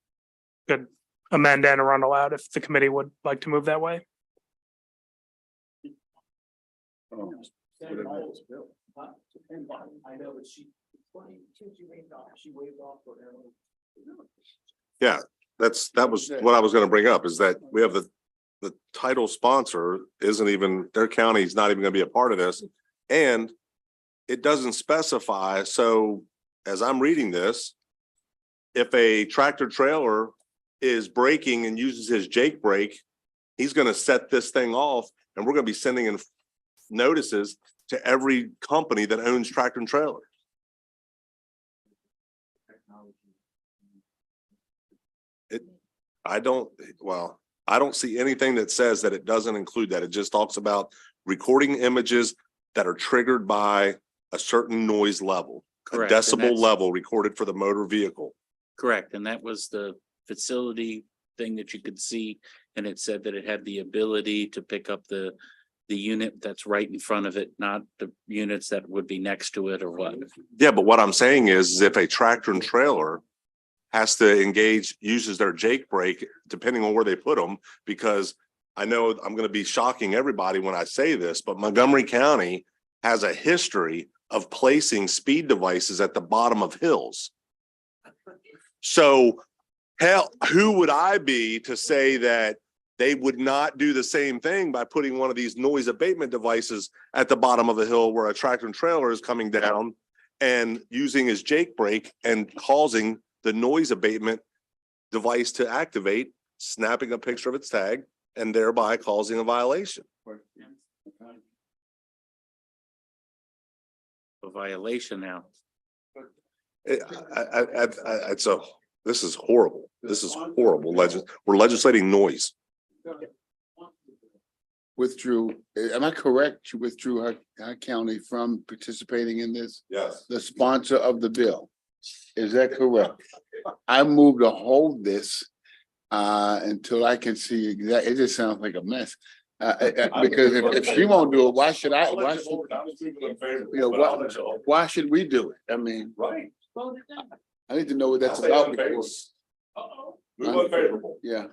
Could amend Anne Arundel out if the committee would like to move that way. Oh, I know, but she waived off for Yeah, that was what I was gonna bring up, is that we have the title sponsor isn't even, their county's not even gonna be a part of this. And it doesn't specify, so as I'm reading this, if a tractor trailer is braking and uses his Jake brake, he's gonna set this thing off, and we're gonna be sending in notices to every company that owns tractor and trailer. I don't see anything that says that it doesn't include that. It just talks about recording images that are triggered by a certain noise level, a Correct, and decibel that's- level recorded for the motor vehicle. Correct, and that was the facility thing that you could see, and it said that it had the ability to pick up the unit that's right in front of it, not the units that would be next to it or what. Yeah, but what I'm saying is if a tractor and trailer has to engage, uses their Jake brake, depending on where they put them, because I know I'm gonna be shocking everybody when I say this, but Montgomery County has a history of placing speed devices at the bottom of hills. So hell, who would I be to say that they would not do the same thing by putting one of these noise abatement devices at the bottom of a hill where a tractor and trailer is coming down and using his Jake brake and causing the noise abatement device to activate, snapping a picture of its tag, and thereby causing a violation. A violation now. This is horrible. This is horrible. We're legislating noise. Withdrew, am I correct? You withdrew our county from participating in this? Yes. The sponsor of the bill. Is that correct? I moved to hold this until I can see exactly, it just sounds like a mess. Because if she won't do it, why should I? Why should, why should we do it? I mean, Right. I need to know what that's about. Move unfavorable. Yeah.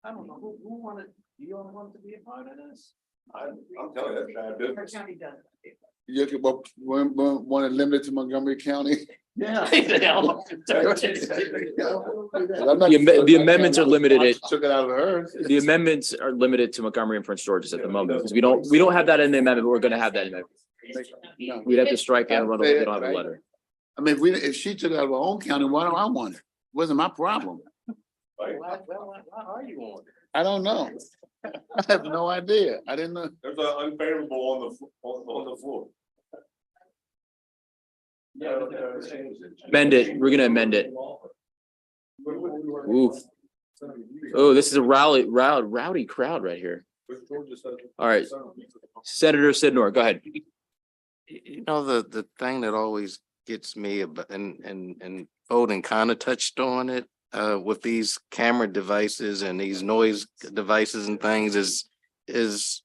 I don't know, who wanted, do you all want to be a part of this? I'm telling you, that's bad business. County does. You could, want to limit it to Montgomery County? Yeah. The amendments are limited. Took it out of hers. The amendments are limited to Montgomery and Prince George's at the moment, because we don't have that in the amendment, but we're gonna have that in there. We'd have to strike Anne Arundel if we don't have a letter. I mean, if she took it out of her own county, why do I want it? Wasn't my problem. Why are you on? I don't know. I have no idea. I didn't know. There's an unfavorable on the floor. Amend it. We're gonna amend it. Oof. Oh, this is a rowdy crowd right here. All right. Senator Sidnor, go ahead. You know, the thing that always gets me about, and Foden kind of touched on it, with these camera devices and these noise devices and things is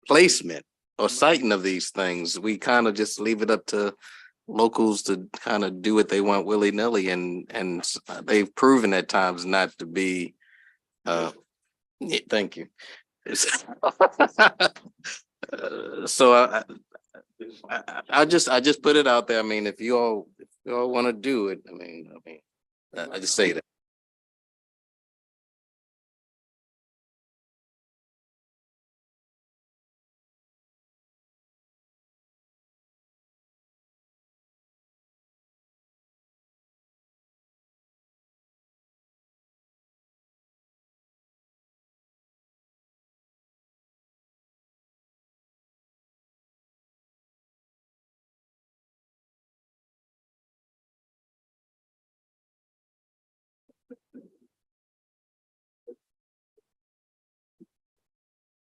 placement or sighting of these things. We kind of just leave it up to locals to kind of do what they want willy-nilly, and they've proven at times not to be, thank you. So I just put it out there. I mean, if you all want to do it, I just say that.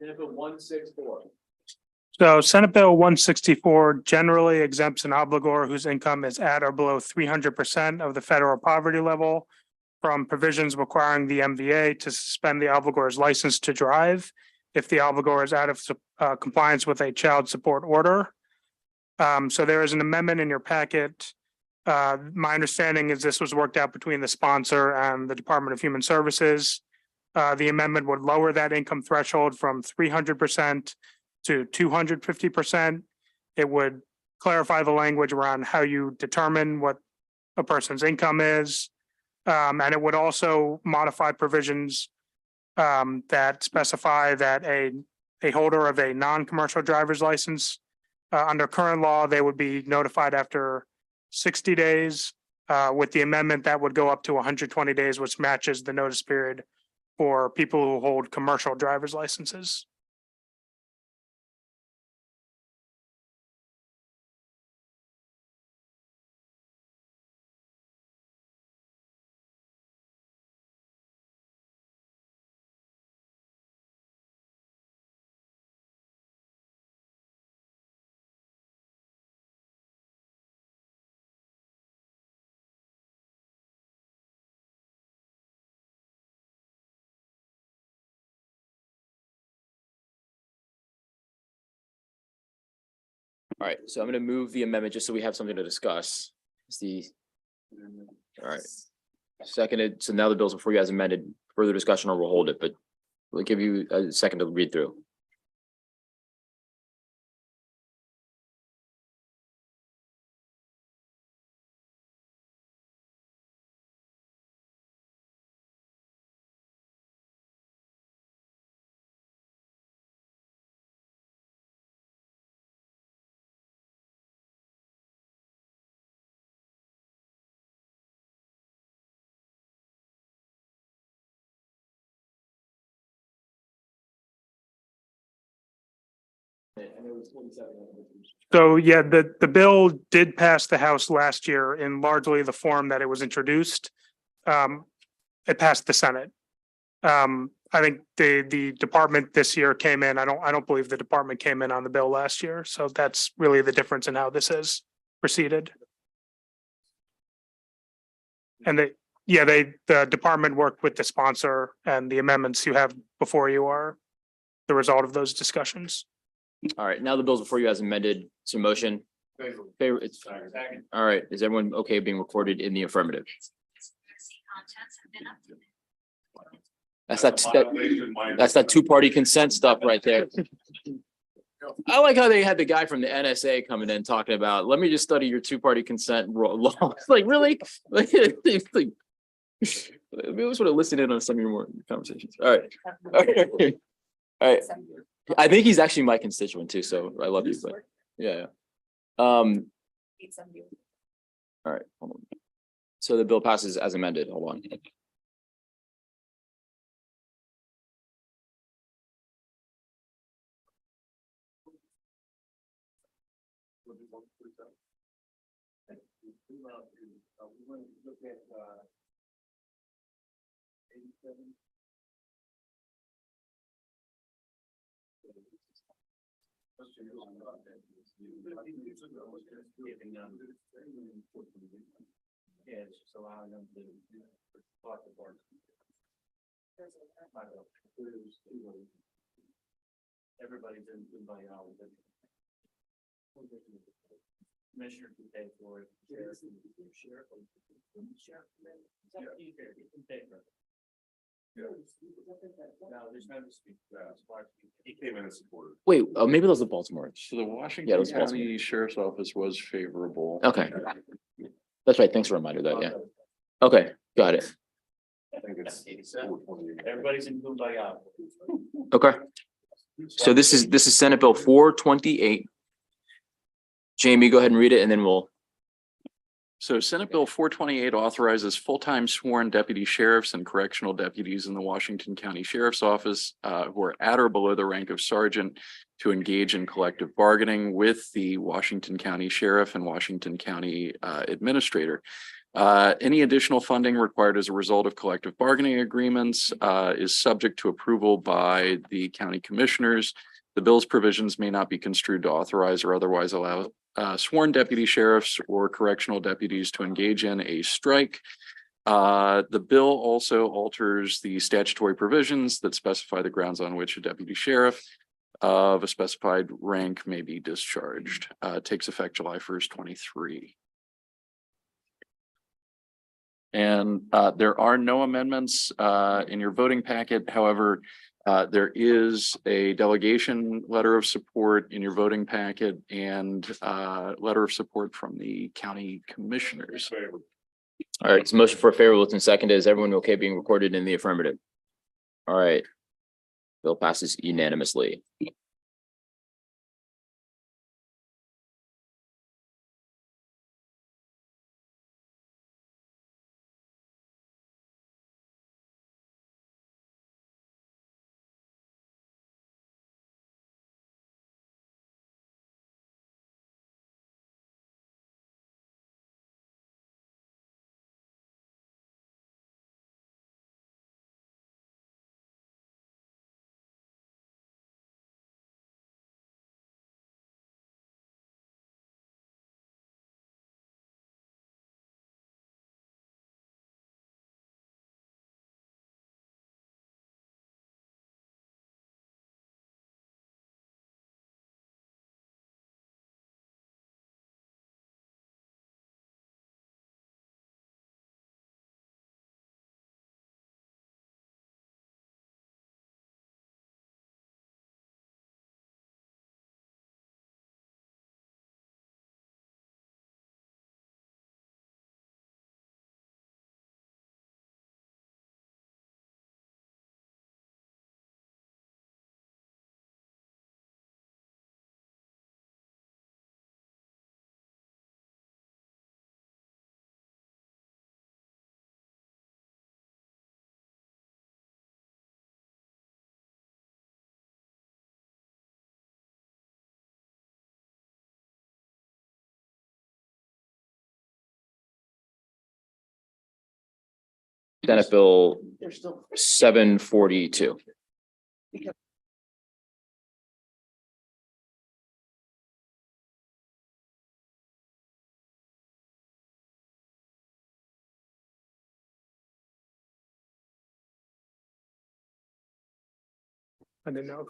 Senate Bill 164. So Senate Bill 164 generally exempts an obligor whose income is at or below 300% of the federal poverty level from provisions requiring the MVA to suspend the obligor's license to drive if the obligor is out of compliance with a child support order. So there is an amendment in your packet. My understanding is this was worked out between the sponsor and the Department of Human Services. The amendment would lower that income threshold from 300% to 250%. It would clarify the language around how you determine what a person's income is. And it would also modify provisions that specify that a holder of a non-commercial driver's license, under current law, they would be notified after 60 days. With the amendment, that would go up to 120 days, which matches the notice period for people who hold commercial driver's licenses. All right, so I'm gonna move the amendment just so we have something to discuss. All right. Seconded, so now the bill's before you as amended, further discussion or we'll hold it, but we'll give you a second to read through. So yeah, the bill did pass the House last year in largely the form that it was introduced. It passed the Senate. I think the department this year came in. I don't believe the department came in on the bill last year. So that's really the difference in how this has proceeded. And the department worked with the sponsor, and the amendments you have before you are the result of those discussions. All right, now the bill's before you as amended. It's a motion. Favor, it's, all right, is everyone okay being recorded in the affirmative? That's that two-party consent stuff right there. I like how they had the guy from the NSA coming in talking about, let me just study your two-party consent law. It's like, really? Like, we always want to listen in on some of your more conversations. All right. All right. I think he's actually my constituent too, so I love you, but yeah. All right. Hold on. So the bill passes as amended. Hold on. Yeah, it's just allowing them to talk to board. Everybody's invited out. Commissioner can pay for it. Sheriff. He came in and supported. Wait, maybe those are Baltimore. So the Yeah, Washington those Baltimore. County Sheriff's Office was favorable. Okay. That's right. Thanks for reminding that, yeah. Okay, got it. I think it's. Everybody's in Kumbaya. Okay. So this is Senate Bill 428. Jamie, go ahead and read it and then we'll, So Senate Bill 428 authorizes full-time sworn deputy sheriffs and correctional deputies in the Washington County Sheriff's Office who are at or below the rank of sergeant to engage in collective bargaining with the Washington County Sheriff and Washington County Administrator. Any additional funding required as a result of collective bargaining agreements is subject to approval by the county commissioners. The bill's provisions may not be construed to authorize or otherwise allow sworn deputy sheriffs or correctional deputies to engage in a strike. The bill also alters the statutory provisions that specify the grounds on which a deputy sheriff of a specified rank may be discharged. It takes effect July 1st, 23. And there are no amendments in your voting packet. However, there is a delegation letter of support in your voting packet and letter of support from the county commissioners. all right, so motion for favorable, it's been seconded. Is everyone okay being recorded in the affirmative? All right. Bill passes unanimously. Senate Bill 742. I didn't know.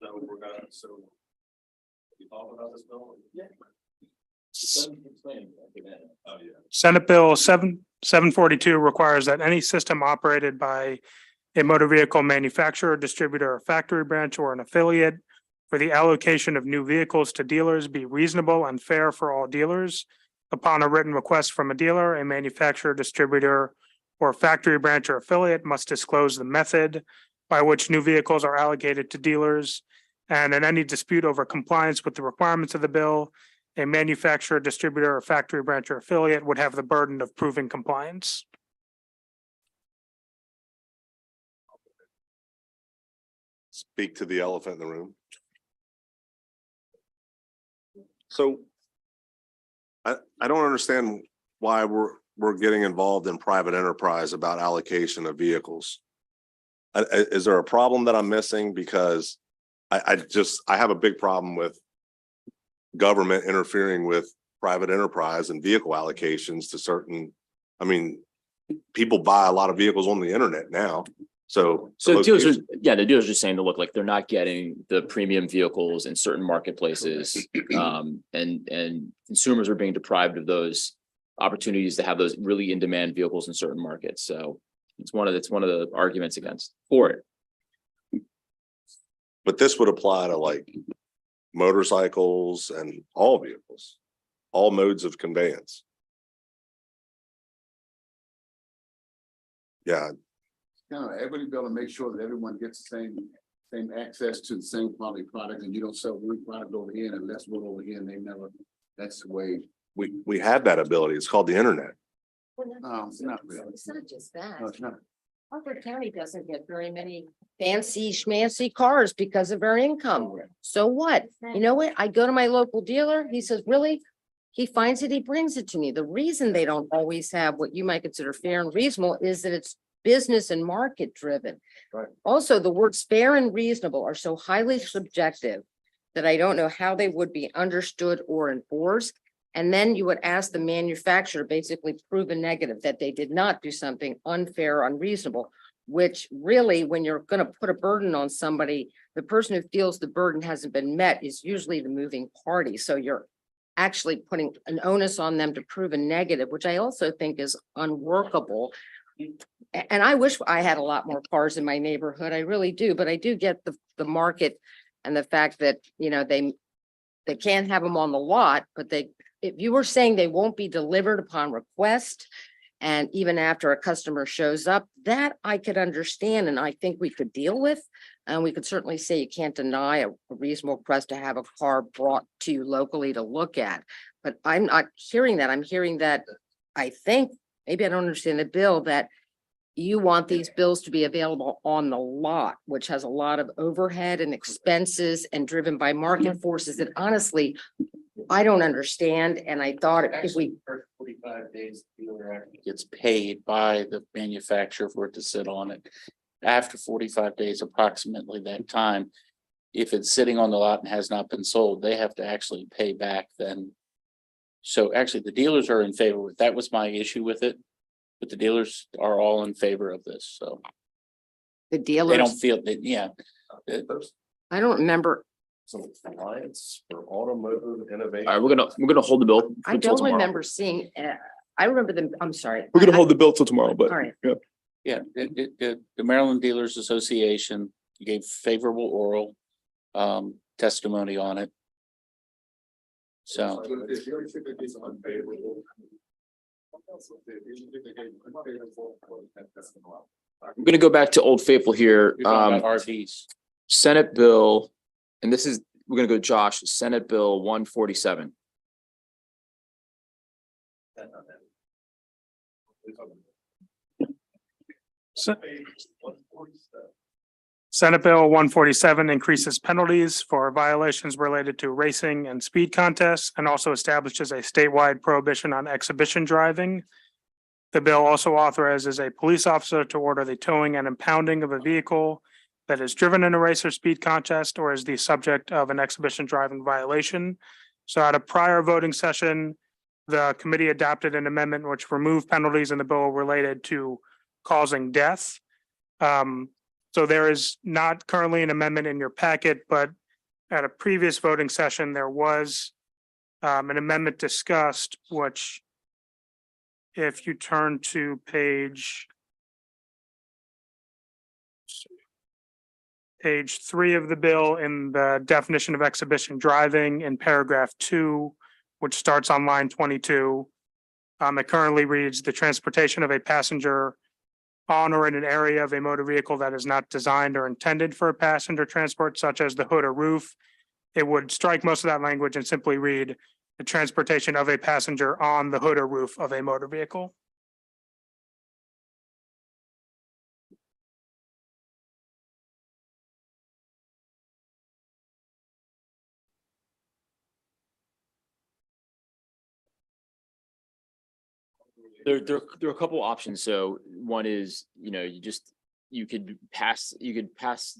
So we're gonna, so. You talk about this bill? Yeah. Oh, yeah. Senate Bill 742 requires that any system operated by a motor vehicle manufacturer, distributor, or factory branch, or an affiliate for the allocation of new vehicles to dealers be reasonable and fair for all dealers. Upon a written request from a dealer, a manufacturer, distributor, or factory branch or affiliate must disclose the method by which new vehicles are allocated to dealers. And in any dispute over compliance with the requirements of the bill, a manufacturer, distributor, or factory branch or affiliate would have the burden of proving compliance. Speak to the elephant in the room. So I don't understand why we're getting involved in private enterprise about allocation of vehicles. Is there a problem that I'm missing? Because I have a big problem with government interfering with private enterprise and vehicle allocations to certain, I mean, people buy a lot of vehicles on the internet now. So So dealers are, yeah, the dealers are saying to look like they're not getting the premium vehicles in certain marketplaces. And consumers are being deprived of those opportunities to have those really in-demand vehicles in certain markets. So it's one of the arguments for it. But this would apply to like motorcycles and all vehicles, all modes of conveyance. Yeah, Everybody be able to make sure that everyone gets the same access to the same quality product, and you don't sell one product over here and less one over here, and they never, that's the way. we have that ability. It's called the internet. It's not really. It's not just that. No, it's not. Harford County doesn't get very many fancy schmancy cars because of our income. So what? You know what? I go to my local dealer, he says, really? He finds it, he brings it to me. The reason they don't always have what you might consider fair and reasonable is that it's business and market driven. Right. Also, the words fair and reasonable are so highly subjective that I don't know how they would be understood or enforced. And then you would ask the manufacturer to basically prove a negative that they did not do something unfair, unreasonable, which really, when you're going to put a burden on somebody, the person who feels the burden hasn't been met is usually the moving party. So you're actually putting an onus on them to prove a negative, which I also think is unworkable. And I wish I had a lot more cars in my neighborhood. I really do, but I do get the market and the fact that, you know, they can't have them on the lot, but if you were saying they won't be delivered upon request, and even after a customer shows up, that I could understand and I think we could deal with. And we could certainly say you can't deny a reasonable request to have a car brought to you locally to look at. But I'm not hearing that. I'm hearing that I think, maybe I don't understand the bill, that you want these bills to be available on the lot, which has a lot of overhead and expenses and driven by market forces that honestly, I don't understand. And I thought if we, 45 days, the dealer actually gets paid by the manufacturer for it to sit on it. After 45 days, approximately that time, if it's sitting on the lot and has not been sold, they have to actually pay back then. So actually, the dealers are in favor with, that was my issue with it. But the dealers are all in favor of this, so the they don't dealers, feel that, yeah. I don't remember. Some alliance for automotive innovation. All right, we're gonna hold the bill. I till don't tomorrow. remember seeing, I remember them, I'm sorry. We're gonna hold the bill till tomorrow, but All right. Yeah, the Maryland Dealers Association gave favorable oral testimony on it. So. I'm gonna go back to Old Faithful here. You're talking about RVs. Senate bill, and this is, we're gonna go Josh, Senate Bill 147. Senate Bill 147 increases penalties for violations related to racing and speed contests and also establishes a statewide prohibition on exhibition driving. The bill also authorizes a police officer to order the towing and impounding of a vehicle that is driven in a race or speed contest or is the subject of an exhibition driving violation. So at a prior voting session, the committee adopted an amendment which removed penalties in the bill related to causing death. So there is not currently an amendment in your packet, but at a previous voting session, there was an amendment discussed, which if you turn to page 3 of the bill in the definition of exhibition driving in paragraph 2, which starts on line 22. It currently reads the transportation of a passenger on or in an area of a motor vehicle that is not designed or intended for a passenger transport, such as the hood or roof. It would strike most of that language and simply read the transportation of a passenger on the hood or roof of a motor vehicle. There are a couple options. So one is, you could pass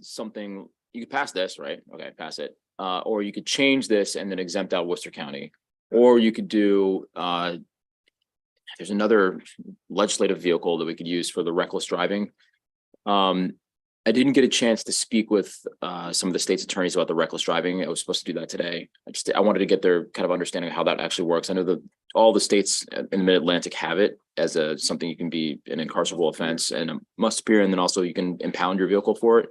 something, you could pass this, right? Okay, pass it. Or you could change this and then exempt out Worcester County. Or you could do, there's another legislative vehicle that we could use for the reckless driving. I didn't get a chance to speak with some of the state's attorneys about the reckless driving. I was supposed to do that today. I wanted to get their kind of understanding of how that actually works. I know that all the states in the Mid-Atlantic have it as something you can be an incarcerable offense and a must appear, and then also you can impound your vehicle for it.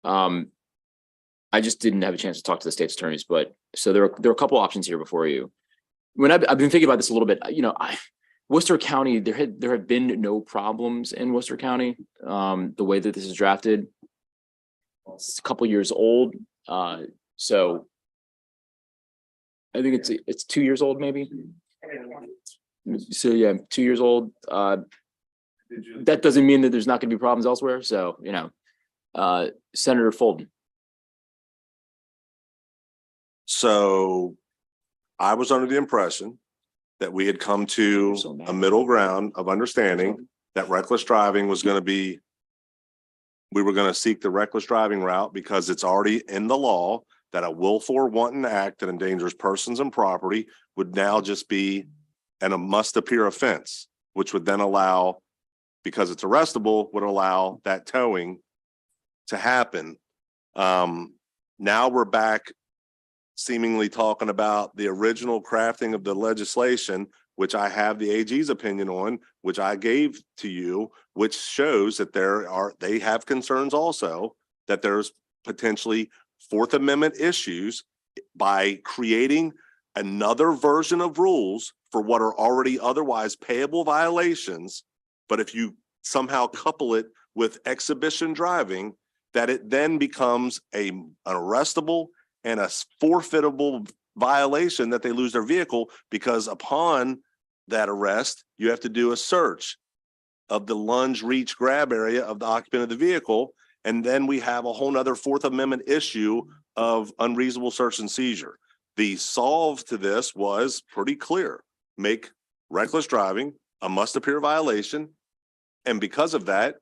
I just didn't have a chance to talk to the state's attorneys, but so there are a couple options here before you. When I've been thinking about this a little bit, Worcester County, there have been no problems in Worcester County. The way that this is drafted, it's a couple years old. So I think it's 2 years old, maybe. So yeah, 2 years old. That doesn't mean that there's not going to be problems elsewhere. So, Senator Fulton. So I was under the impression that we had come to a middle ground of understanding that reckless driving was going to be, we were going to seek the reckless driving route because it's already in the law that a willful or wanton act that endangers persons and property would now just be a must appear offense, which would then allow, because it's arrestable, would allow that towing to happen. Now we're back seemingly talking about the original crafting of the legislation, which I have the AG's opinion on, which I gave to you, which shows that they have concerns also that there's potentially Fourth Amendment issues by creating another version of rules for what are already otherwise payable violations. But if you somehow couple it with exhibition driving, that it then becomes an arrestable and a forfeitable violation that they lose their vehicle, because upon that arrest, you have to do a search of the lunge, reach, grab area of the occupant of the vehicle. And then we have a whole nother Fourth Amendment issue of unreasonable search and seizure. The solve to this was pretty clear. Make reckless driving a must appear violation. And because of that,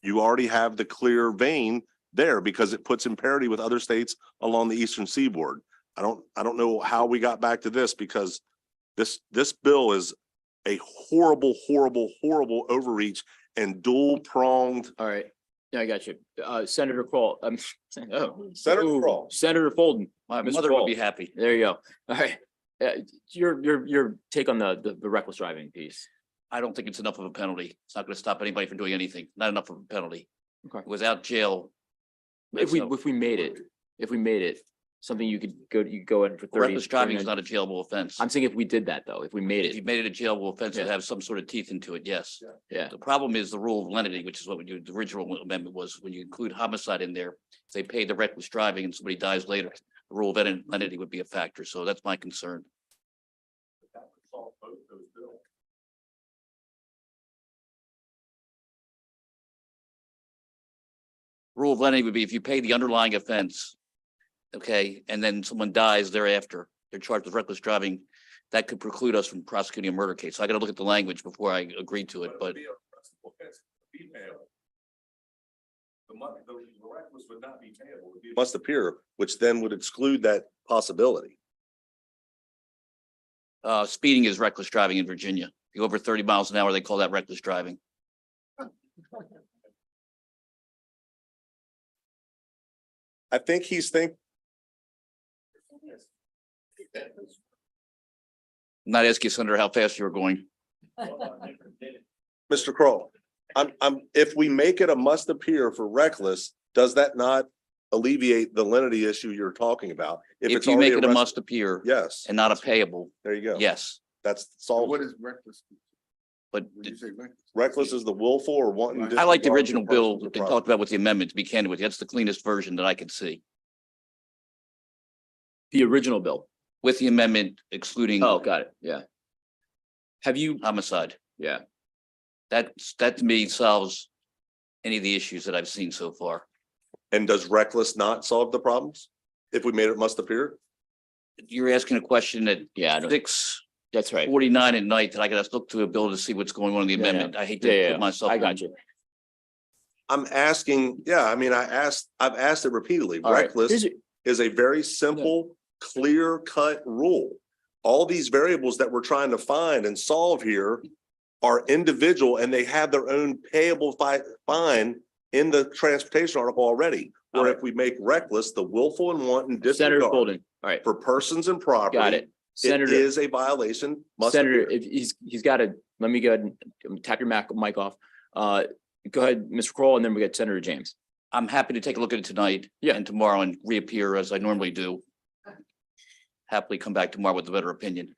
you already have the clear vein there because it puts in parity with other states along the eastern seaboard. I don't know how we got back to this, because this bill is a horrible overreach and dual pronged. All right. Yeah, I got you. Senator Kroll. Senator Kroll. Senator Fulton. My Mr. mother Kroll. would be happy. There you go. All right. Your take on the reckless driving piece. I don't think it's enough of a penalty. It's not going to stop anybody from doing anything. Not enough of a penalty. Okay. Without jail. If we made it something you could go in for 30. Reckless driving is not a jailable offense. I'm saying if we did that though, if we made If you it, made it a jailable offense, it'd Yeah. have some sort of teeth into it, yes. yeah. The problem is the rule of lenity, which is what the original amendment was. When you include homicide in there, if they pay the reckless driving and somebody dies later, the rule of lenity would be a factor. So that's my concern. Rule of lenity would be if you pay the underlying offense, okay, and then someone dies thereafter, they're charged with reckless driving, that could preclude us from prosecuting a murder case. So I gotta look at the language before I agree to it, but The reckless would not be payable. It would be must appear, which then would exclude that possibility. speeding is reckless driving in Virginia. If you go over 30 miles an hour, they call that reckless driving. I think he's Not asking you, Senator, how fast you were going. Mr. Kroll, if we make it a must appear for reckless, does that not alleviate the lenity issue you're talking about? If it's you make already it a arrest- must appear Yes, and not a payable, there you go. yes. That's solved. What is reckless? But Reckless is the willful or wanton. I like the disregard original for bill persons or that they property. talked about with the amendment, to be candid with you. That's the cleanest version that I can see. The original bill. With the amendment excluding Oh, got it. Yeah. Have you, homicide. yeah, That to me solves any of the issues that I've seen so far. And does reckless not solve the problems? If we made it must appear? You're asking a question at yeah, I don't- 6:49 that's right. at night that I gotta look to a bill to see what's going on in the Yeah, yeah. amendment. I hate Yeah, to yeah, put myself. I in- got you. I'm asking, yeah, I mean, I've asked it repeatedly. All right. Reckless Here's- is a very simple, clear cut rule. All these variables that we're trying to find and solve here are individual and they have their own payable fine in the transportation article already. Where if we make reckless the willful and wanton Senator disregard Bolden, all right, for persons and property. got it. It Senator, is a violation. Must Senator, appear. if he's got to, let me go ahead and tap your mic off. Go ahead, Mr. Kroll, and then we get Senator James. I'm happy to take a look at it tonight. Yeah. And tomorrow and reappear as I normally do. Happily come back tomorrow with a better opinion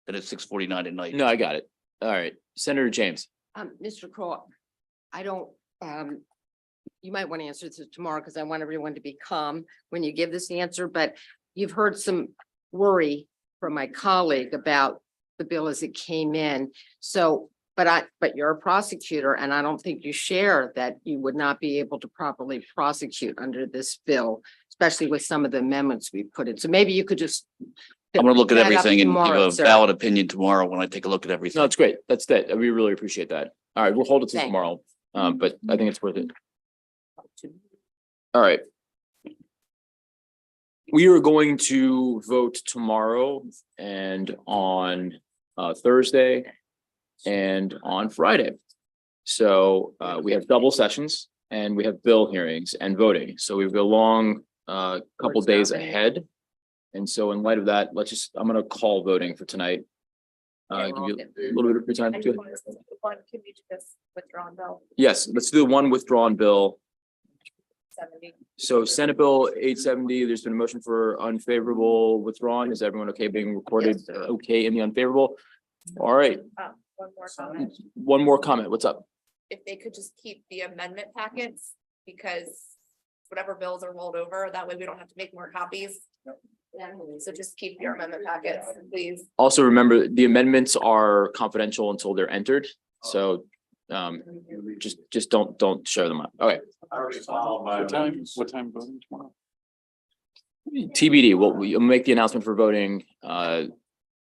than at 6:49 at night. No, I got it. All right, Senator James. Mr. Crowe, I don't, you might want to answer this tomorrow because I want everyone to be calm when you give this answer, but you've heard some worry from my colleague about the bill as it came in. So, but you're a prosecutor and I don't think you share that you would not be able to properly prosecute under this bill, especially with some of the amendments we put in. So maybe you could just. I'm gonna look at that up everything and give tomorrow, a sir. valid opinion tomorrow when I take a look at everything. No, that's great. That's that. We really appreciate that. All right, we'll hold it to Thank you. tomorrow. But I think it's worth it. All right. We are going to vote tomorrow and on Thursday and on Friday. So we have double sessions and we have bill hearings and voting. So we've got a long couple days ahead. And so in light of that, I'm gonna call voting for tonight. Give you a little bit of free time to. Can we just withdraw bill Yes, let's do the one withdrawn bill. 70? So Senate Bill 870, there's been a motion for unfavorable withdrawn. Is everyone okay being recorded? Yes, sir. Okay in the unfavorable? All right, One more comment. one more comment. What's up? If they could just keep the amendment packets, because whatever bills are rolled over, that way we don't have to make more copies. So just keep your amendment packets, please. Also, remember, the amendments are confidential until they're entered. So just don't share them up. Okay, What time voting tomorrow? TBD, we'll make the announcement for voting.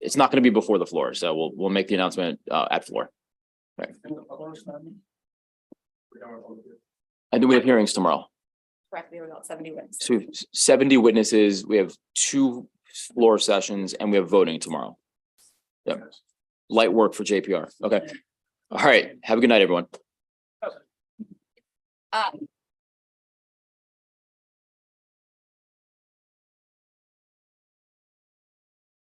It's not going to be before the floor, so we'll make the announcement at floor. Right. And then we have hearings tomorrow. Correct, we were about 70 wins. So we have 70 witnesses, we have 2 floor sessions, and we have voting tomorrow. Yep. Light work for JPR. Okay. All right. Have a good night, everyone.